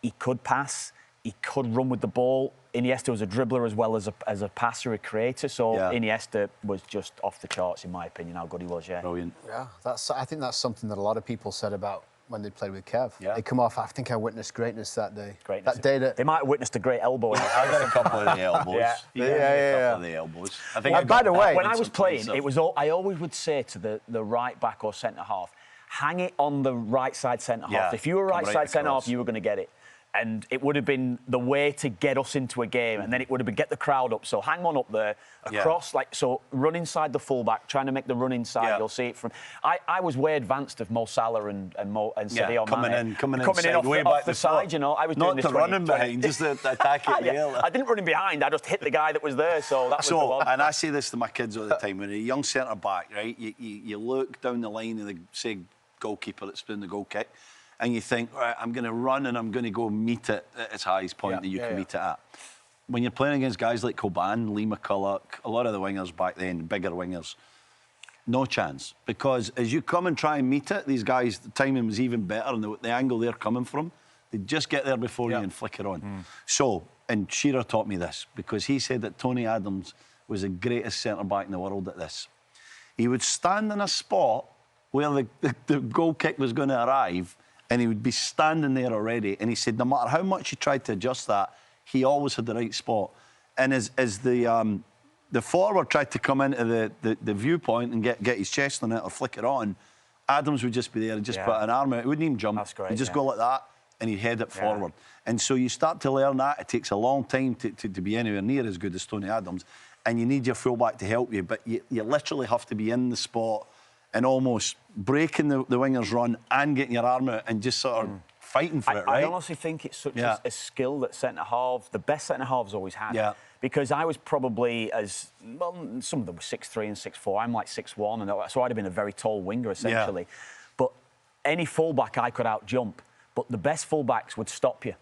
he could pass. He could run with the ball. Iniesta was a dribbler as well as a passer, a creator. So Iniesta was just off the charts, in my opinion, how good he was, Brilliant. Yeah, I think that's something that a lot of people said about when they played with Kev. Yeah. They come off, I think I witnessed greatness that day. Greatness. That day that... They might have witnessed a great elbow. I got a couple of the elbows. Yeah. A couple of the elbows. I think by the way... When I was playing, it was I always would say to the right back or centre-half, hang it on the right side centre-half. Yeah. If you were right side centre-half, you were going to get it. And it would have been the way to get us into a game, and then it would have been get the crowd up. So hang one up there, across, so run inside the fullback, trying to make the run inside. You'll see it from. I was way advanced of Mo Salah and Sadio Mane coming in off the side. You know, I was not doing this to run him behind, just to attack it. I didn't run him behind. I just hit the guy that was there. So that was the one. And I say this to my kids all the time: when a young centre back, right, you look down the line of the goalkeeper that's doing the goal kick. And you think, right, I'm going to run and I'm going to go meet it at its highest point that you can meet it at. when you're playing against guys like Kilbane, Lee McCulloch, a lot of the wingers back then, bigger wingers, no chance. Because as you come and try and meet it, these guys, the timing was even better, and the angle they're coming from, they just get there before you and flick it on. So, and Shearer taught me this, because he said that Tony Adams was the greatest centre-back in the world at this. He would stand in a spot where the goal kick was going to arrive, and he would be standing there already. And he said no matter how much he tried to adjust that, he always had the right spot. And as the forward tried to come into the viewpoint and get his chest on it or flick it on, Adams would just be there and just put an arm out. He wouldn't even jump. That's great, He'd just go like that and he'd head it forward. And so you start to learn that. It takes a long time to be anywhere near as good as Tony Adams. And you need your fullback to help you. But you literally have to be in the spot and almost breaking the winger's run and getting your arm out and just sort of fighting for it, right? I honestly think it's such a skill that centre-half, the best centre-halves always had. Yeah. Because I was probably well, some of them were 6'3" and 6'4". I'm like 6'1", and so I'd have been a very tall winger, essentially. Yeah. But any fullback I could out-jump. But the best fullbacks would stop you.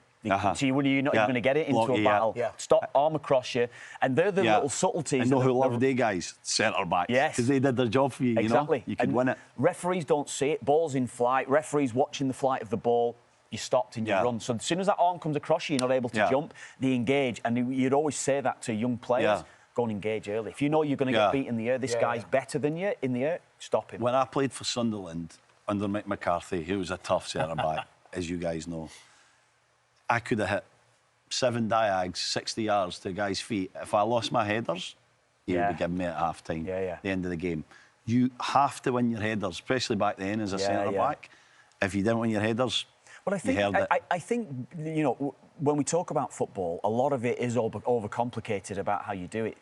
So you're not even going to get it into a battle. Stop, arm across you. And they're the little subtleties. And know who loved they guys? Centre-backs. Yes. Because they did their job for you, exactly. You know? You could win it. Referees don't see it. Ball's in flight. Referees watching the flight of the ball. You stopped and you run. So as soon as that arm comes across you, you're not able to jump. They engage. And you'd always say that to young players. Go and engage early. If you know you're going to get beat in the air, this guy's better than you in the air, stop him. When I played for Sunderland under Mick McCarthy, who was a tough centre-back, as you guys know, I could have hit 7 diags, 60 yards to a guy's feet. If I lost my headers, he would be giving me at half-time, the end of the game. You have to win your headers, especially back then as a centre-back. If you didn't win your headers, but I think, you know, when we talk about football, a lot of it is overcomplicated about how you do it.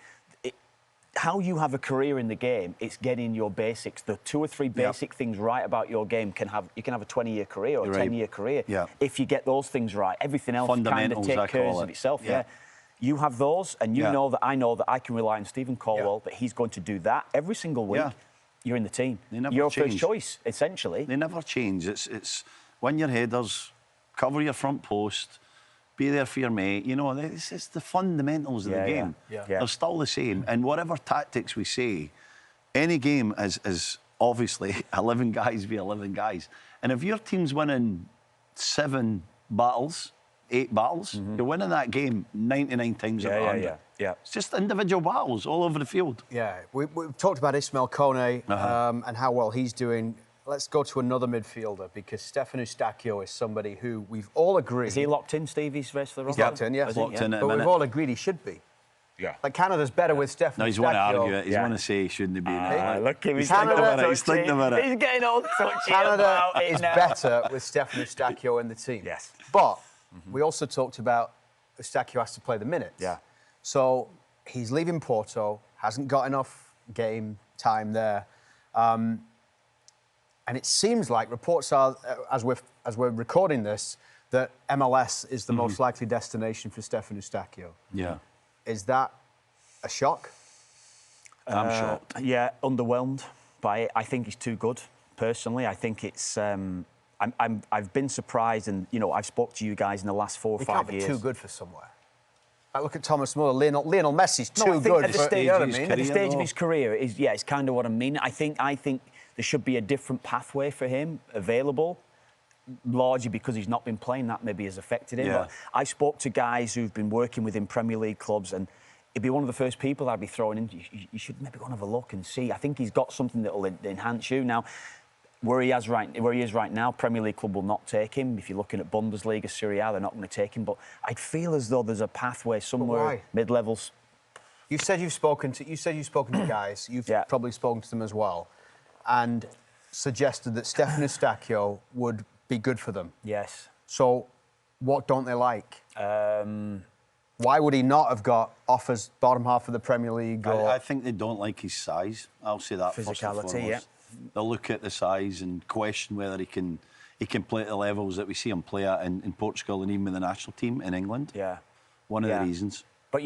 How you have a career in the game, it's getting your basics, the 2 or 3 basic things right about your game. You can have a 20-year career or a 10-year career if you get those things right. Everything else kind of takes care of itself. You have those, and you know that I can rely on Stephen Caldwell that he's going to do that every single week. You're in the team. You're first choice, essentially. They never change. It's win your headers, cover your front post, be there for your mate. You know, it's the fundamentals of the game. They're still the same. And whatever tactics we say, any game is obviously 11 guys v 11 guys. And if your team's winning 7 battles, 8 battles, you're winning that game 99 times out of 100. It's just individual battles all over the field. We've talked about Ismael Kone and how well he's doing. Let's go to another midfielder, because Stephen Eustaquio is somebody who we've all agreed... Is he locked in, Steve? He's race for the He's locked in, yes. Locked in but we've all agreed he should be. Like, Canada's better with Stephen Eustaquio. No, he's want to argue it. He's want to say he shouldn't be. Look, he's He's thinking about it. He's getting all touchy Canada is better with Stephen Eustaquio in the team. Yes. But we also talked about Eustaquio has to play the minutes. So he's leaving Porto, hasn't got enough game time there. And it seems like reports are, as we're recording this, that MLS is the most likely destination for Stephen Eustaquio. Is that a shock? I'm shocked. Yeah, underwhelmed by it. I think he's too good. Personally, I think it's. I've been surprised, and you know, I've spoke to you guys in the last 4 or 5 years. He can't be too good for somewhere. I look at Thomas Muller. Lionel Messi's too good. At the stage, at the stage of his career, it's kind of what I mean. I think there should be a different pathway for him available, largely because he's not been playing. That maybe has affected him. But I spoke to guys who've been working within Premier League clubs, and he'd be one of the first people I'd be throwing in. You should maybe go and have a look and see. I think he's got something that will enhance you. Now, where he is right now, Premier League club will not take him. If you're looking at Bundesliga, Serie A, they're not going to take him. But I'd feel as though there's a pathway somewhere mid-levels. You said you've spoken to guys. You've probably spoken to them as well, and suggested that Stephen Eustaquio would be good for them. Yes. So, what don't they like? Why would he not have got offers bottom half of the Premier League? I think they don't like his size. I'll say that first and foremost. They'll look at the size and question whether he can play at the levels that we see him play at in Portugal and even with the national team in England. One of the reasons. But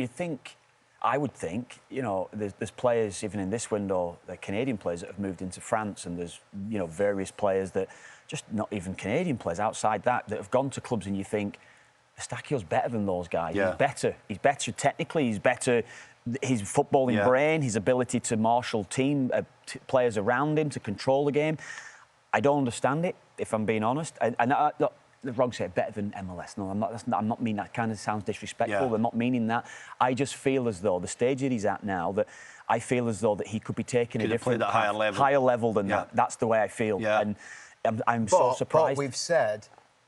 I would think, you know, there's players even in this window, the Canadian players that have moved into France, and there's, you know, various players that just not even Canadian players outside that have gone to clubs, and you think, Eustaquio's better than those guys. Yeah. He's better. He's better technically. He's better. His footballing brain, his ability to marshal players around him, to control the game. I don't understand it, if I'm being honest. Look, the wrong say better than MLS. No, I'm not meaning that. Kind of sounds disrespectful. Yeah. I'm not meaning that. I just feel as though the stage that he's at now, that I feel as though that he could be taking a different path, higher level than that. That's the way I feel. Yeah. And I'm so surprised. But we've said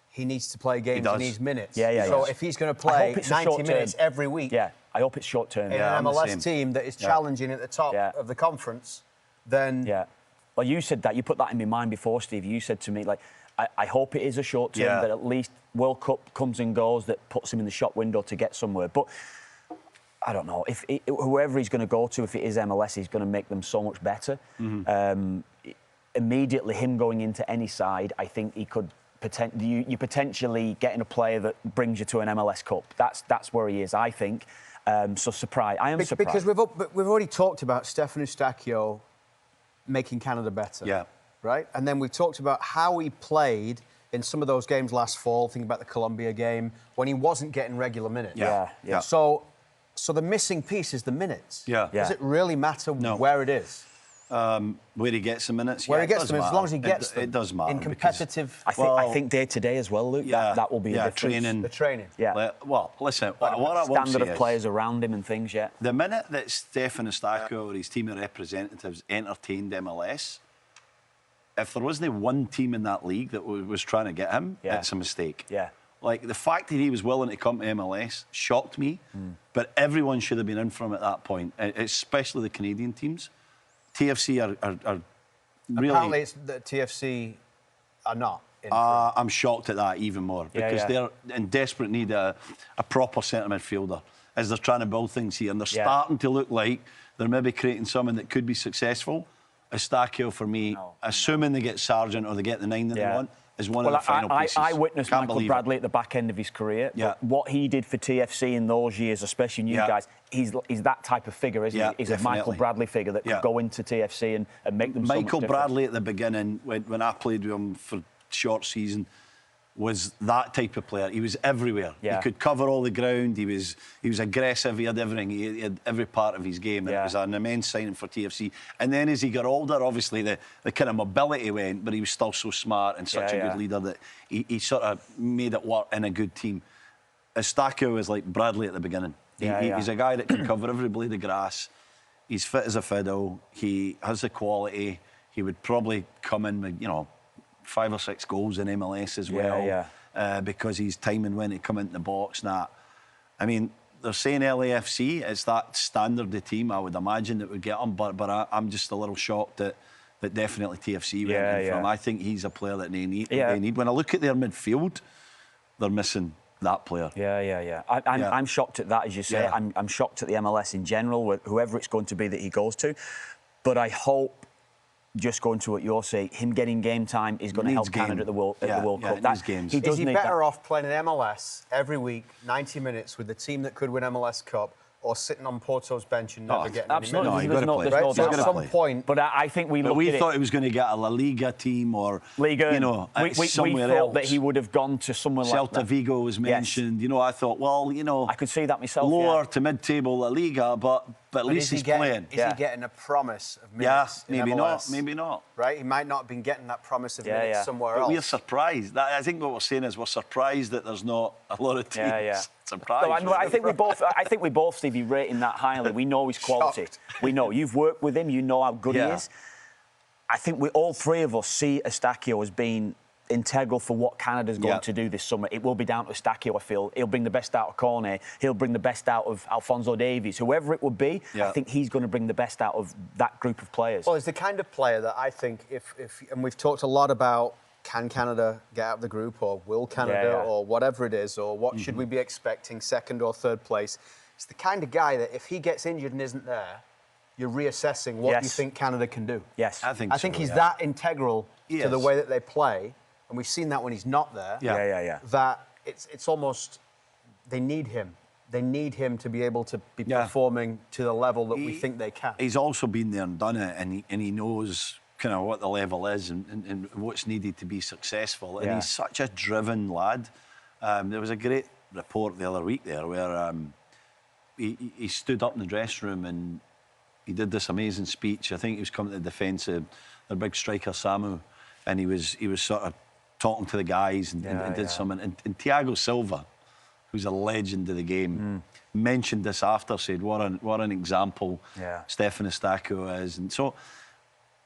he needs to play games. He needs minutes. Yeah. So if he's going to play 90 minutes every week, I hope it's short term. In an MLS team that is challenging at the top of the conference, then Well, you said that. You put that in my mind before, Steve. You said to me, like, I hope it is a short term, that at least World Cup comes and goes, that puts him in the shop window to get somewhere. But I don't know. If whoever he's going to go to, if it is MLS, he's going to make them so much better. Immediately, him going into any side, I think he could you potentially getting a player that brings you to an MLS Cup. That's where he is, I think. So surprised. I am surprised. Because we've already talked about Stephen Eustaquio making Canada better. Yeah. Right? And then we've talked about how he played in some of those games last fall. Think about the Colombia game, when he wasn't getting regular minutes. Yeah. So the missing piece is the minutes. Does it really matter where it is? Where he gets the minutes? Where he gets them, as long as he gets them. It does matter. In competitive... I think day to day as well, Luke, that will be a difference. Training. The training. Yeah. Well, listen, what I will say standard of players around him and things, the minute that Stephen Eustaquio or his team of representatives entertained MLS, if there wasn't one team in that league that was trying to get him, it's a mistake. Like, the fact that he was willing to come to MLS shocked me, but everyone should have been in for him at that point, especially the Canadian teams. TFC are really... Apparently, it's the TFC are not. I'm shocked at that even more, because they're in desperate need of a proper centre midfielder as they're trying to build things here. And they're starting to look like they're maybe creating someone that could be successful. Eustaquio, for me, assuming they get Sargent or they get the 9 that they want, is one of the final pieces. I witnessed Michael Bradley at the back end of his career. What he did for TFC in those years, especially you guys, he's that type of figure, isn't he? He's a Michael Bradley figure that could go into TFC and make them Michael so much Bradley at the beginning, when I played with him for short season, was that type of player. He was everywhere. He could cover all the ground. He was aggressive. He had everything. He had every part of his game. And it was an immense signing for TFC. And then as he got older, obviously the kind of mobility went, but he was still so smart and such a good leader that he sort of made it work in a good team. Eustaquio was like Bradley at the beginning. He's a guy that can cover every blade of grass. He's fit as a fiddle. He has the quality. He would probably come in with, 5 or 6 goals in MLS as well, because he's timing when to come into the box. I mean, they're saying LAFC, it's that standard of team, I would imagine, that would get him, but I'm just a little shocked that definitely TFC went in for him. I think he's a player that they need. When I look at their midfield, they're missing that player. I'm shocked at that, as you say. I'm shocked at the MLS in general, whoever it's going to be that he goes to. But I hope, just going to what you're saying, him getting game time is going to help Canada at the World Cup. Games. Is he better off playing in MLS every week, 90 minutes, with the team that could win MLS Cup, or sitting on Porto's bench and never getting any minutes? There's no doubt. At some point... But I think we thought he was going to get a La Liga team or, Liga, somewhere we else. thought that he would have gone to somewhere like that. Celta Vigo was mentioned. I thought, I could see that myself. Lower to mid-table La Liga, but at least he's playing. Is he getting a promise of minutes in MLS? Maybe not. Right? He might not have been getting that promise of minutes somewhere else. We're surprised. I think what we're saying is we're surprised that there's not a lot of teams. Surprised. I think we both, Stevie, rate him that highly. We know his quality. We know. You've worked with him. You know how good he is. I think all three of us see Eustaquio as being integral for what Canada's going to do this summer. It will be down to Eustaquio, I feel. He'll bring the best out of Kone. He'll bring the best out of Alphonso Davies. Whoever it would be, I think he's going to bring the best out of that group of players. Well, he's the kind of player that I think and we've talked a lot about, can Canada get out of the group, or will Canada, or whatever it is, or what should we be expecting, second or third place? It's the kind of guy that if he gets injured and isn't there, you're reassessing what you think Canada can do. Yes. I think he's that integral to the way that they play, and we've seen that when he's not there. That it's almost, they need him. They need him to be able to be performing to the level that we think they can. He's also been there and done it, and he knows kind of what the level is and what's needed to be successful. And he's such a driven lad. There was a great report the other week there where he stood up in the dressing room and he did this amazing speech. I think he was coming to the defence of their big striker Samu, and he was sort of talking to the guys and did something. And Thiago Silva, who's a legend of the game, mentioned this after, said what an example Stephen Eustaquio is. And so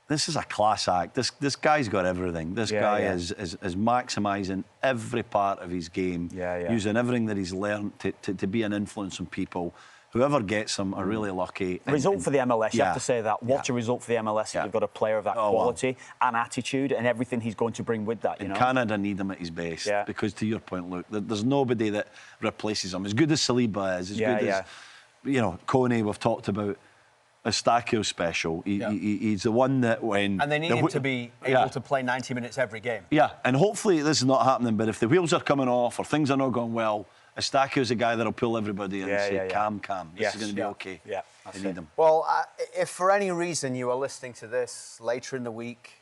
this is a class act. This guy's got everything. This guy is maximising every part of his game, using everything that he's learned to be an influence on people. Whoever gets him are really lucky. Result for the MLS, you have to say that. What a result for the MLS if you've got a player of that quality and attitude and everything he's going to bring with that. You know? Canada need him at his best because, to your point, Luke, there's nobody that replaces him. As good as Saliba is, as good as Kone we've talked about, Eustaquio special. He's the one that when... And they need him to be able to play 90 minutes every game. Yeah, and hopefully this is not happening, but if the wheels are coming off or things are not going well, Eustaquio's a guy that'll pull everybody in and say, calm. This is going to be okay. Yeah, they need him. Well, if for any reason you are listening to this later in the week,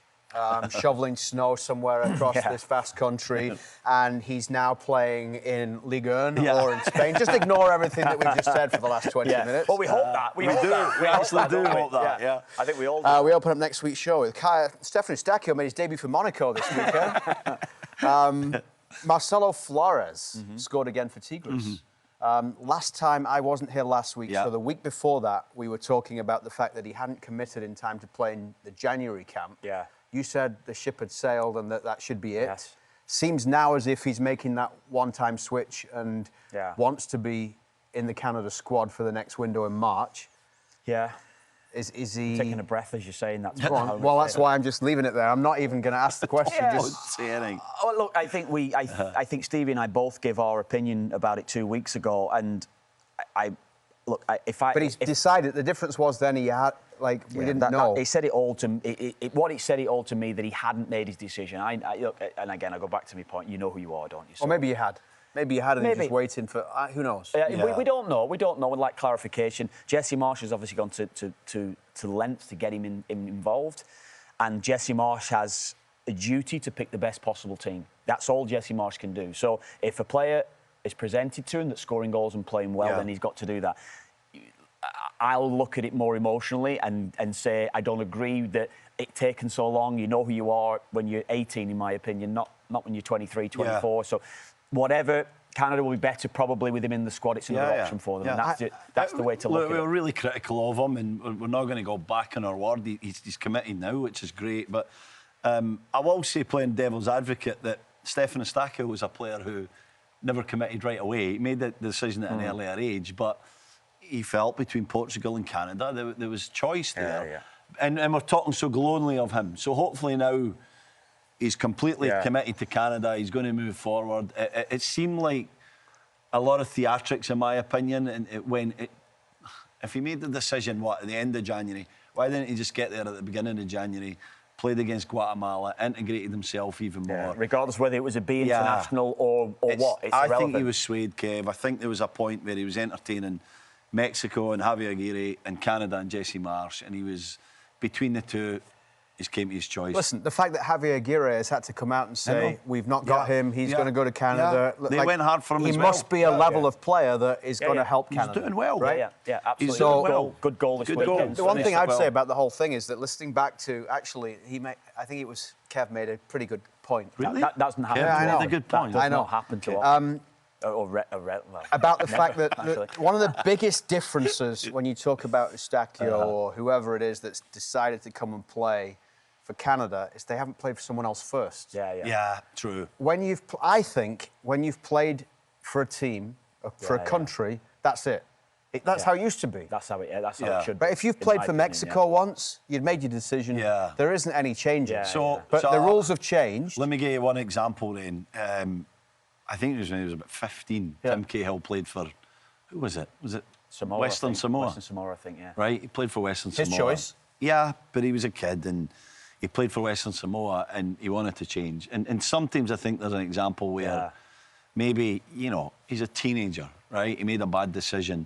shoveling snow somewhere across this vast country, and he's now playing in Ligue 1 or in Spain, just ignore everything that we've just said for the last 20 minutes. Well, we hope that. We actually do hope that, I think we all do. We open up next week's show with Stephen Eustaquio made his debut for Monaco this weekend. Marcelo Flores scored again for Tigres. Last time, I wasn't here last week, so the week before that, we were talking about the fact that he hadn't committed in time to play in the January camp. Yeah. You said the ship had sailed and that should be it. Yes. Seems now as if he's making that one-time switch and wants to be in the Canada squad for the next window in March. Yeah. Is he... taking a breath as you're saying that. Well, that's why I'm just leaving it there. I'm not even going to ask the question. Just say anything. Oh, look, I think Stevie and I both gave our opinion about it 2 weeks ago, and But he's decided. The difference was then he had, we didn't know. He said it all to me that he hadn't made his decision. Look, and again, I go back to my point. You know who you are, don't you? So, or maybe you had. Maybe you had and you're just waiting for... who knows? We don't know. We don't know. We'd like clarification. Jesse Marsch has obviously gone to lengths to get him involved. And Jesse Marsch has a duty to pick the best possible team. That's all Jesse Marsch can do. So if a player is presented to him that's scoring goals and playing well, then he's got to do that. I'll look at it more emotionally and say I don't agree that it's taken so long. You know who you are when you're 18, in my opinion, not when you're 23, 24. Yeah. So whatever, Canada will be better probably with him in the squad. It's another option for them. Yeah. And that's the way to look at it. We're really critical of him, and we're not going to go back on our word. He's committed now, which is great. But I will say, playing devil's advocate, that Stephen Eustaquio was a player who never committed right away. He made the decision at an earlier age, but he felt between Portugal and Canada there was choice there. And we're talking so glowingly of him. So hopefully now he's completely committed to Canada. He's going to move forward. It seemed like a lot of theatrics, in my opinion. And if he made the decision, at the end of January, why didn't he just get there at the beginning of January, played against Guatemala, integrated himself even more? Regardless whether it was a B international or what. It's I think he was swayed, Kev. I think there was a point where he was entertaining Mexico and Javier Aguirre and Canada and Jesse Marsch, and he was between the two. He's came to his choice. Listen, the fact that Javier Aguirre has had to come out and say we've not got him, he's going to go to Canada. They went hard for him as well. He must be a level of player that is going to help Canada. He's doing well, right? Yeah, absolutely. He's doing well. Good goal this week. The one thing I'd say about the whole thing is that listening back to I think it was Kev made a pretty good point. Really? That doesn't happen. Yeah, I know. A good point. That does not happen to us. About the fact that one of the biggest differences when you talk about Eustaquio or whoever it is that's decided to come and play for Canada is they haven't played for someone else first. Yeah, true. I think when you've played for a team, for a country, that's it. That's how it used to be. That's how it should be. But if you've played for Mexico once, you'd made your decision. There isn't any changing. But the rules have changed. Let me give you one example then. I think it was when he was about 15. Tim Cahill played for, who was it? Was it Samoa, Western Samoa? Western Samoa, I think, Right, he played for Western Samoa. His choice. Yeah, but he was a kid and he played for Western Samoa and he wanted to change. And sometimes I think there's an example where maybe, he's a teenager, right? He made a bad decision.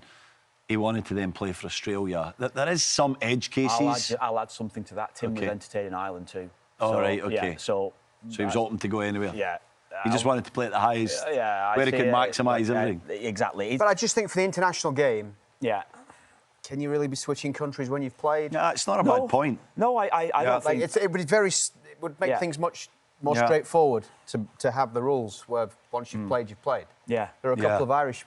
He wanted to then play for Australia. There is some edge cases. I'll add something to that. Tim was entertaining Ireland too. All right, okay. So he was open to go anywhere. Yeah. He just wanted to play at the highest, where he could maximise everything. Exactly. But I just think for the international game, yeah. Can you really be switching countries when you've played? No, it's not a bad point. No, I don't think... It would make things much more straightforward to have the rules where once you've played, you've played. Yeah. There are a couple of Irish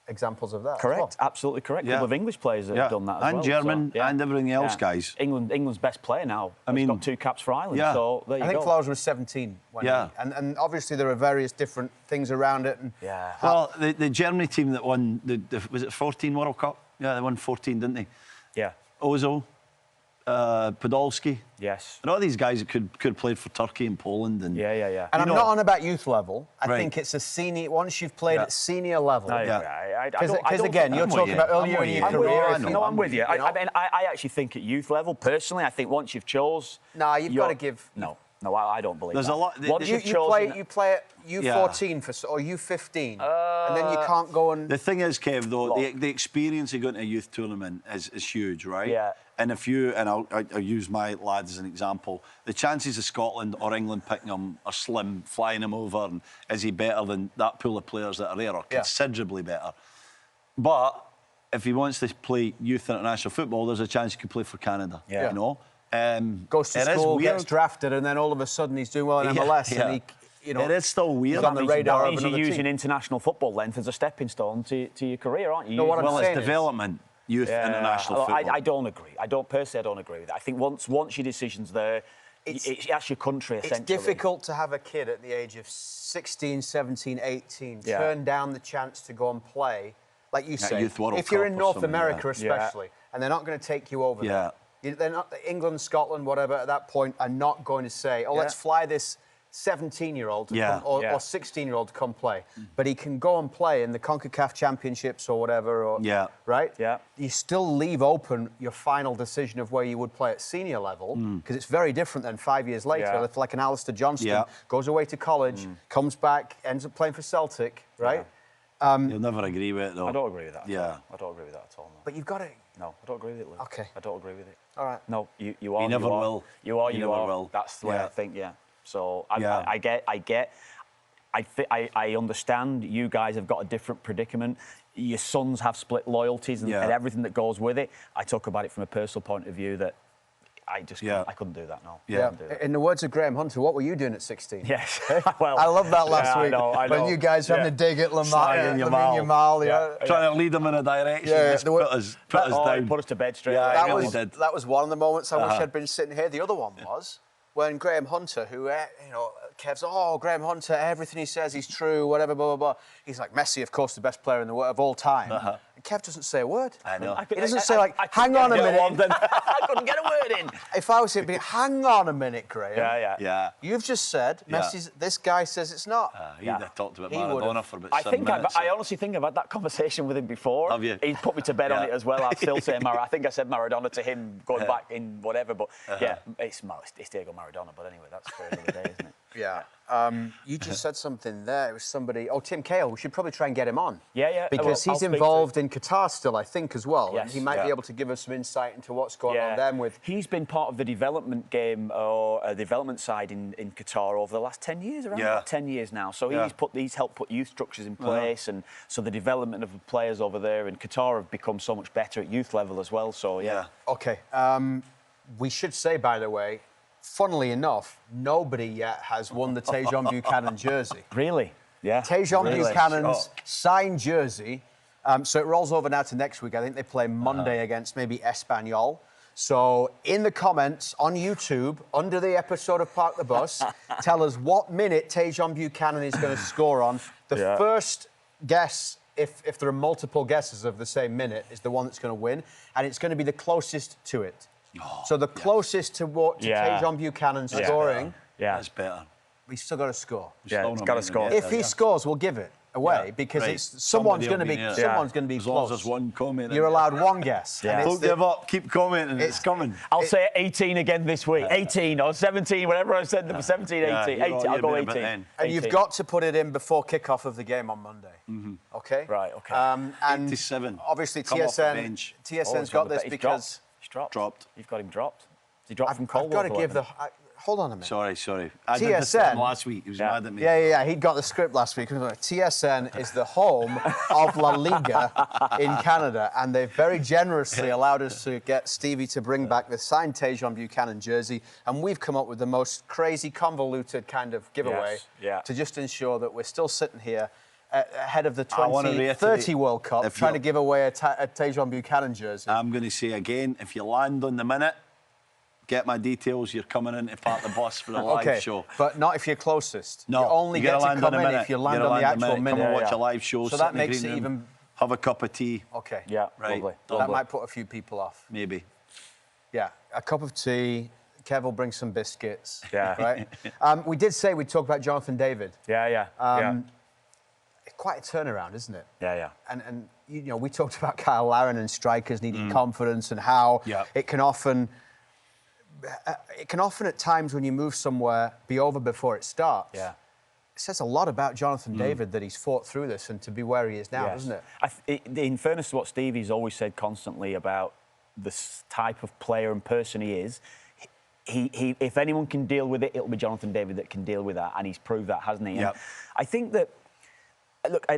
examples of that. Correct, absolutely correct. A couple of English players that have done that as well. And German and everything else, guys. England's best player now. He's got 2 caps for Ireland, so there you go. I think Flores was 17 when and obviously there are various different things around it. And well, the Germany team that won, was it 14 World Cup? Yeah, they won 14, didn't they? Yeah. Ozil, Podolski. Yes. And all these guys that could have played for Turkey and Poland. And And I'm not on about youth level. I think it's a senior. Once you've played at senior level. Because again, you're talking about earlier in your career. No, I'm with you. I actually think at youth level, personally, I think once you've chose... No, you've got to give... No, I don't believe there's that. A lot. Once you play at U14 or U15, and then you can't go and. The thing is, Kev, though, the experience of going to a youth tournament is huge, right? Yeah. And if you I'll use my lads as an example, the chances of Scotland or England picking him are slim, flying him over, and is he better than that pool of players that are there, or considerably better? But if he wants to play youth international football, there's a chance he could play for Canada. Yeah. You know. Goes to school, gets drafted, and then all of a sudden he's doing well in MLS. And he, it is still weird. He's on the radar of you're using team. International football length as a stepping stone to your career, aren't you? No, what well, I'm it's development, youth international football. I don't agree. I don't agree with that. I think once your decision's there, that's your country, essentially. It's difficult to have a kid at the age of 16, 17, 18 turn down the chance to go and play, like you say, if you're in North America especially, and they're not going to take you over there. They're not, England, Scotland, whatever, at that point, are not going to say, let's fly this 17-year-old or 16-year-old to come play. But he can go and play in the CONCACAF Championships or whatever, right? Yeah. You still leave open your final decision of where you would play at senior level, because it's very different than 5 years later. If like an Alistair Johnston goes away to college, comes back, ends up playing for Celtic, right? You'll never agree with it, though. I don't agree with that. Yeah. I don't agree with that at all. No. But you've got to... No, I don't agree with it, Luke. OK. I don't agree with it. All right. No, you are. You never will. You are. You never will. That's the way I think. Yeah. So I understand you guys have got a different predicament. Your sons have split loyalties and everything that goes with it. I talk about it from a personal point of view that I just I couldn't do that. No. Yeah. In the words of Graham Hunter, what were you doing at 16? Yes. Well, I love that last week. I know. When you guys were having a dig at Lamar, trying to lead them in a direction. Put us down. Put us to bed straight away. That was one of the moments I wish I'd been sitting here. The other one was when Graham Hunter, who, Kev's, Graham Hunter, everything he says is true, whatever, blah, blah, blah. He's like, Messi, of course, the best player in the world of all time. And Kev doesn't say a word. I know. He doesn't say, hang on a minute. I couldn't get a word in. If I was here, it'd be, hang on a minute, Graham. Yeah. You've just said, Messi's, this guy says it's not. He'd have talked about Maradona for about 7 minutes. I honestly think I've had that conversation with him before. Have you? He's put me to bed on it as well. I'll still say Maradona. I think I said Maradona to him going back in whatever, but it's Diego Maradona. But anyway, that's for another day, isn't it? Yeah. You just said something there. It was somebody... Tim Cahill. We should probably try and get him on. Yeah. Because he's involved in Qatar still, I think, as well. Yes. And he might be able to give us some insight into what's going on then with... He's been part of the development game or development side in Qatar over the last 10 years, around about 10 years now. So he's helped put youth structures in place, and so the development of the players over there in Qatar have become so much better at youth level as well. So, OK. We should say, by the way, funnily enough, nobody yet has won the Tajon Buchanan jersey. Really? Yeah. Tajon Buchanan's signed jersey. So it rolls over now to next week. I think they play Monday against maybe Espanyol. So in the comments on YouTube, under the episode of Park the Bus, tell us what minute Tajon Buchanan is going to score on. The first guess, if there are multiple guesses of the same minute, is the one that's going to win. And it's going to be the closest to it. So the closest to Tajon Buchanan scoring... That's better. He's still got to score. Yeah, he's got to score. If he scores, we'll give it away because someone's going to be close. As long as there's one comment. You're allowed one guess. Don't give up. Keep commenting. It's coming. I'll say 18 again this week. 18 or 17, whatever I said. 17, 18. I'll go 18. And you've got to put it in before kick-off of the game on Monday. OK? Right, OK. And 87. Obviously, TSN's got this because... He's dropped. You've got him dropped. Has he dropped from Caldwell? I've got to give the... Hold on a minute. Sorry. I did this last week. He was mad at me. Yeah. He'd got the script last week. TSN is the home of La Liga in Canada, and they've very generously allowed us to get Stevie to bring back the signed Tajon Buchanan jersey, and we've come up with the most crazy, convoluted kind of giveaway to just ensure that we're still sitting here ahead of the 2030 World Cup, trying to give away a Tajon Buchanan jersey. I'm going to say again, if you land on the minute, get my details. You're coming into part of the bus for the live show. But not if you're closest. No, you only get to come in if you land on the actual minute. Come and watch a live show. So that makes it even... Have a cup of tea. Okay. Yeah, right. Lovely. That might put a few people off. Maybe. Yeah, a cup of tea. Kev will bring some biscuits. Yeah. Right? We did say we'd talk about Jonathan David. Yeah. Quite a turnaround, isn't it? Yeah. And you know, we talked about Cyle Larin and strikers needing confidence and how it can often at times when you move somewhere be over before it starts. Yeah. It says a lot about Jonathan David that he's fought through this and to be where he is now, doesn't it? In fairness to what Stevie's always said constantly about the type of player and person he is, he if anyone can deal with it, it'll be Jonathan David that can deal with that, and he's proved that, hasn't he? Yep. And I think that, look, I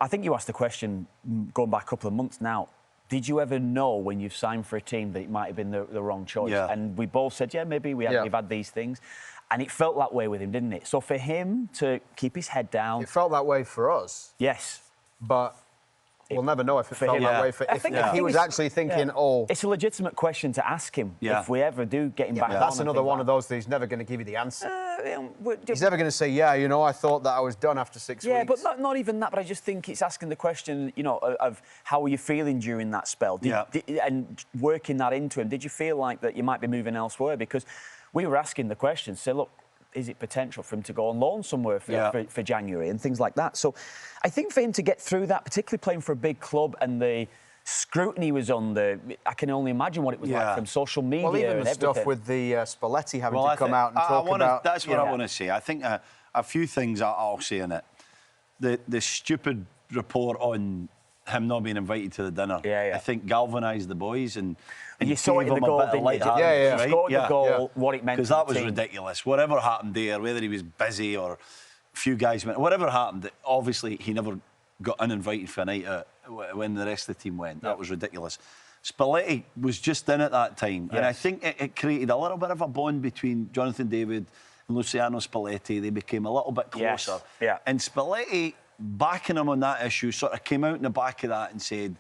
think you asked the question going back a couple of months now. Did you ever know when you've signed for a team that it might have been the wrong choice? Yeah. And we both said, maybe we've had these things. And it felt that way with him, didn't it? So for him to keep his head down... It felt that way for us. Yes. But we'll never know if it felt that way for... If he was actually thinking, It's a legitimate question to ask him if we ever do get him back on. That's another one of those that he's never going to give you the answer. He's never going to say, I thought that I was done after 6 weeks. Yeah, but not even that. But I just think it's asking the question, of how were you feeling during that spell? And working that into him. Did you feel like that you might be moving elsewhere? Because we were asking the question, say, look, is it potential for him to go on loan somewhere for January and things like that? So I think for him to get through that, particularly playing for a big club and the scrutiny was on I can only imagine what it was like from social media and everything. Well, even the stuff with the Spalletti having to come out and talk about... That's what I want to say. I think a few things I'll say in it. The stupid report on him not being invited to the dinner, I think galvanised the boys and you saw it in the goal, didn't you? Yeah. He scored the goal, what it meant to the team. Because that was ridiculous. Whatever happened there, whether he was busy or a few guys went, whatever happened, obviously he never got uninvited for a night out when the rest of the team went. That was ridiculous. Spalletti was just in at that time, and I think it created a little bit of a bond between Jonathan David and Luciano Spalletti. They became a little bit closer. And Spalletti, backing him on that issue, sort of came out in the back of that and said,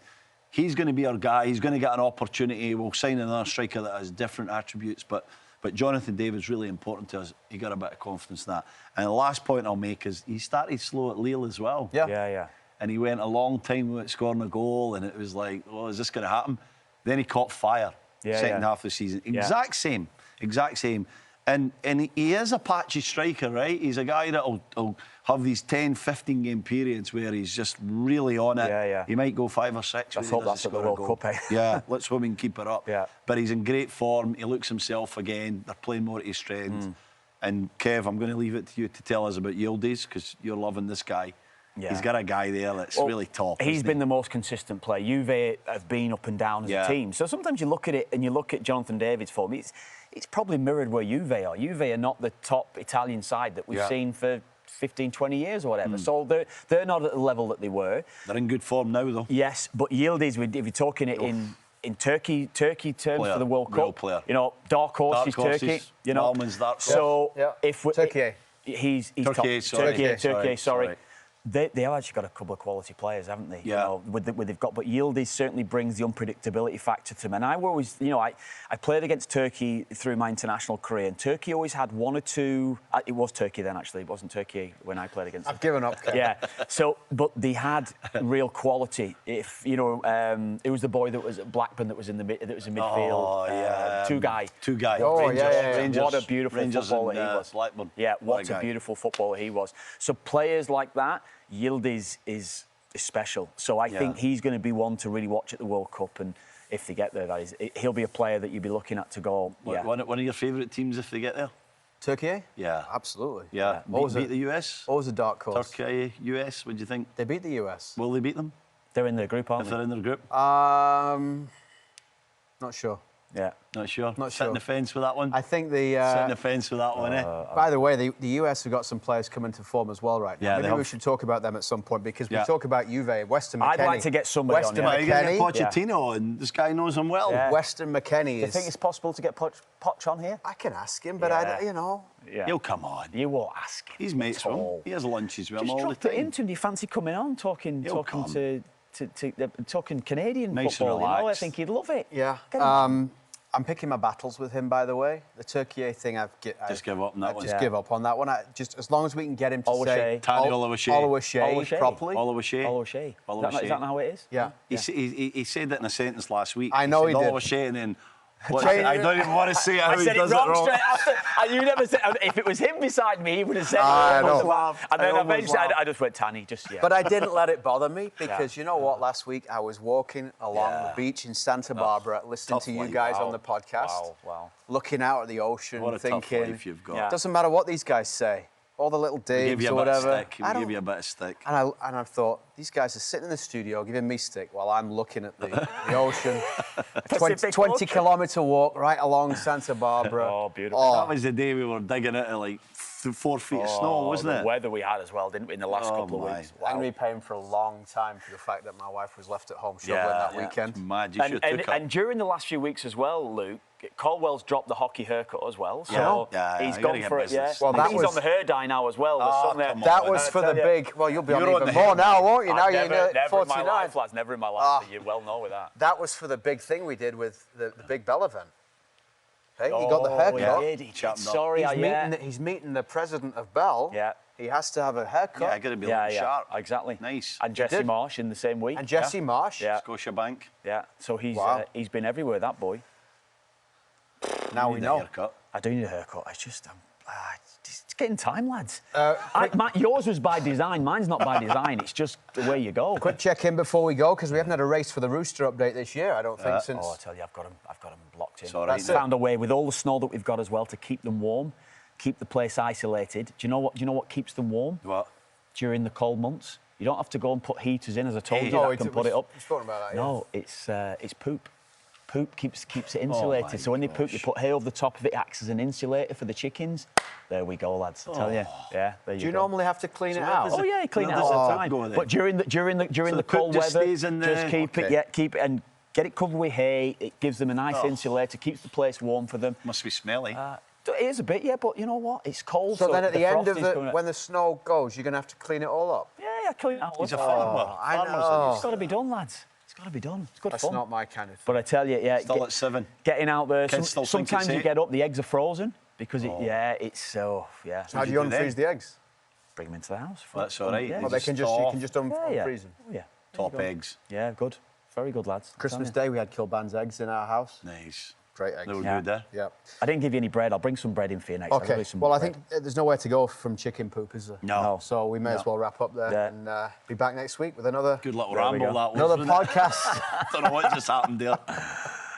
he's going to be our guy, he's going to get an opportunity, we'll sign another striker that has different attributes, but Jonathan David's really important to us. He got a bit of confidence in that. And the last point I'll make is he started slow at Lille as well. Yeah. And he went a long time without scoring a goal, and it was like, is this going to happen? Then he caught fire second half of the season. Exact same. And he is a patchy striker, right? He's a guy that'll have these 10, 15 game periods where he's just really on it. He might go 5 or 6. Let's hope that's at the World Cup, eh? Yeah, let's hope he can keep it up. But he's in great form. He looks himself again. They're playing more to his strengths. And Kev, I'm going to leave it to you to tell us about Yildiz, because you're loving this guy. He's got a guy there that's really top. He's been the most consistent player. Juve have been up and down as a team. So sometimes you look at it and you look at Jonathan David's form. It's probably mirrored where Juve are. Juve are not the top Italian side that we've seen for 15, 20 years or whatever. So they're not at the level that they were. They're in good form now, though. Yes, but Yildiz, if you're talking it in Turkey terms for the World Cup, player. Dark horse is Turkey. Malman's dark horse. So if Turkey. He's Turkey, top. Turkey, sorry. They have actually got a couple of quality players, haven't they? With they've got, but Yildiz certainly brings the unpredictability factor to them. And I always, I played against Turkey through my international career, and Turkey always had one or two. It was Turkey then, actually. It wasn't Turkey when I played against them. I've given up. Yeah. So, but they had real quality. If it was the boy that was at Blackburn that was in midfield. Oh yeah. Two guy. Oh Rangers. What a beautiful footballer he was. Blackburn. Yeah. What a beautiful footballer he was. So players like that. Yildiz is special. So I think he's going to be one to really watch at the World Cup, and if they get there, he'll be a player that you'll be looking at to go. One of your favourite teams if they get there? Turkey? Yeah. Absolutely. Yeah. Beat the US? What was the dark horse? Turkey, US, what do you think? They beat the US. Will they beat them? They're in their group, aren't they? If they're in their group? Not sure. Yeah. Not sure. Not Sitting sure. the fence with that one. I think the... Sitting the fence with that one, By the way, the US have got some players coming to form as well right now. Yeah, Maybe we should talk about them at some point because we talk about Juve, Weston McKennie. I'd like to get somebody Weston on. You're going to McKennie. get Pochettino, and this guy knows him well. Yeah. Weston McKennie Do you is... think it's possible to get Poch on here? I can ask him, but Yeah. He'll come on. You won't ask him. He's mates with him. He has lunches with him Just all the drop it time. into him. Do you fancy coming on, talking Canadian Nice and football? You know, I relaxed. think he'd love it. Yeah. Get him. I'm picking my battles with him, by the way. The Turkey thing, Just give up on that I've one. just give up on that one. Just as long as we can get him to say Tani Oluwaseyi properly. Oluwaseyi. Is that how it is? Yeah. He said that in a sentence last week. I know he did. Oluwaseyi, and then... I don't even want to say how I he said does it wrong, wrong. straight after. And you never said. If it was him beside me, he would have said. I it. know. And then I almost eventually, laughed. I just went Tani. But I didn't let it bother me because you know what? Last week I was walking along the beach in Santa Barbara, listening tough to you life. guys on the podcast, Wow. looking out at the ocean, What a tough thinking, life you've got. Yeah. doesn't matter what these guys say, all the little We digs give you or a bit of whatever. stick. We give you a bit of stick. And I thought, these guys are sitting in the studio giving me stick while I'm looking at the ocean. 20-kilometre walk right along Santa Barbara. Oh, beautiful. That was the day we were digging into like 4 feet of snow, wasn't the it? weather we had as well, didn't we, in the last couple of weeks? I'm going to be paying for a long time for the fact that my wife was left at home struggling that weekend. Mad, you should have took And during the last few weeks as well, Luke, Caldwell's dropped the hockey haircut as well. So Yeah, he's you gone gotta get for it, business. Well, that he's was- on the hair dye now as well. That was for the big... Well, you'll be on even more now, won't you? Now you're never in 49. my life, lads. Never in my life. You well know with that. That was for the big thing we did with the Big Bell event. Hey, he got the haircut. He did. Chopped up. Sorry, He's meeting the president of Bell. Yeah. He has to have a haircut. Yeah, got to be looking sharp. Exactly. Nice. And Jesse did. Marsh in the same week. And Jesse Marsh. Yeah. Scotiabank. Yeah. So he's Wow. he's been everywhere, that boy. Now we Need a know. haircut. I do need a haircut. It's just, it's getting time, lads. Yours was by design. Mine's not by design. It's just the way you go. Quick check-in before we go, because we haven't had a race for the Rooster update this year, I don't think, since... Oh, I tell you, I've got them locked in. It's all right. That's it. Found a way with all the snow that we've got as well to keep them warm, keep the place isolated. Do you know what keeps them warm? What? During the cold months. You don't have to go and put heaters in, as I told you. No, That can put it up. He's talking about that, No, it's poop. Poop keeps it insulated. So when they poop, you put hay over the top of it. It acts as an insulator for the chickens. There we go, lads. I tell you. Yeah, there you go. Do you normally have to clean it out? Oh yeah, you clean it Where does out the all the tap go then? But during the the cold poop just weather, stays in just the- keep Okay. it and get it covered with hay. It gives them a nice insulator, keeps the place warm for them. Must be smelly. It is a bit, yeah, but you know what? It's cold. So then at the end of frost is coming. when the snow goes, you're going to have to clean it all up? Yeah, clean it out. He's a farmer. I Farmers know. are It's got to be done, lads. It's got to be done. It's good That's fun. not my kind of thing. But I tell you, yeah, Still at 7. getting out there. Kids still think Sometimes it's you 8. get up, the eggs are frozen because it's so yeah. How do you unfreeze the eggs? Bring them into the house? That's all right. Yeah. Well, you can just yeah. unfreeze them. Yeah. Top eggs. Yeah, good. Very good, lads. Christmas Day, we had Kilbane's eggs in our house. Nice. Great eggs. They were Yeah. good there. Yeah. I didn't give you any bread. I'll bring some bread in for you next. I'll Okay. do some Well, I bread. think there's nowhere to go from chicken poop, is there? No. So we may as well wrap up there Yeah. and be back next week with another Good little There we ramble go. that was. another wasn't it? podcast. Don't know what just happened there.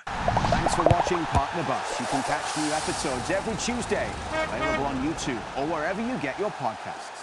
Thanks for watching Partner Bus. You can catch new episodes every Tuesday, available on YouTube or wherever you get your podcasts.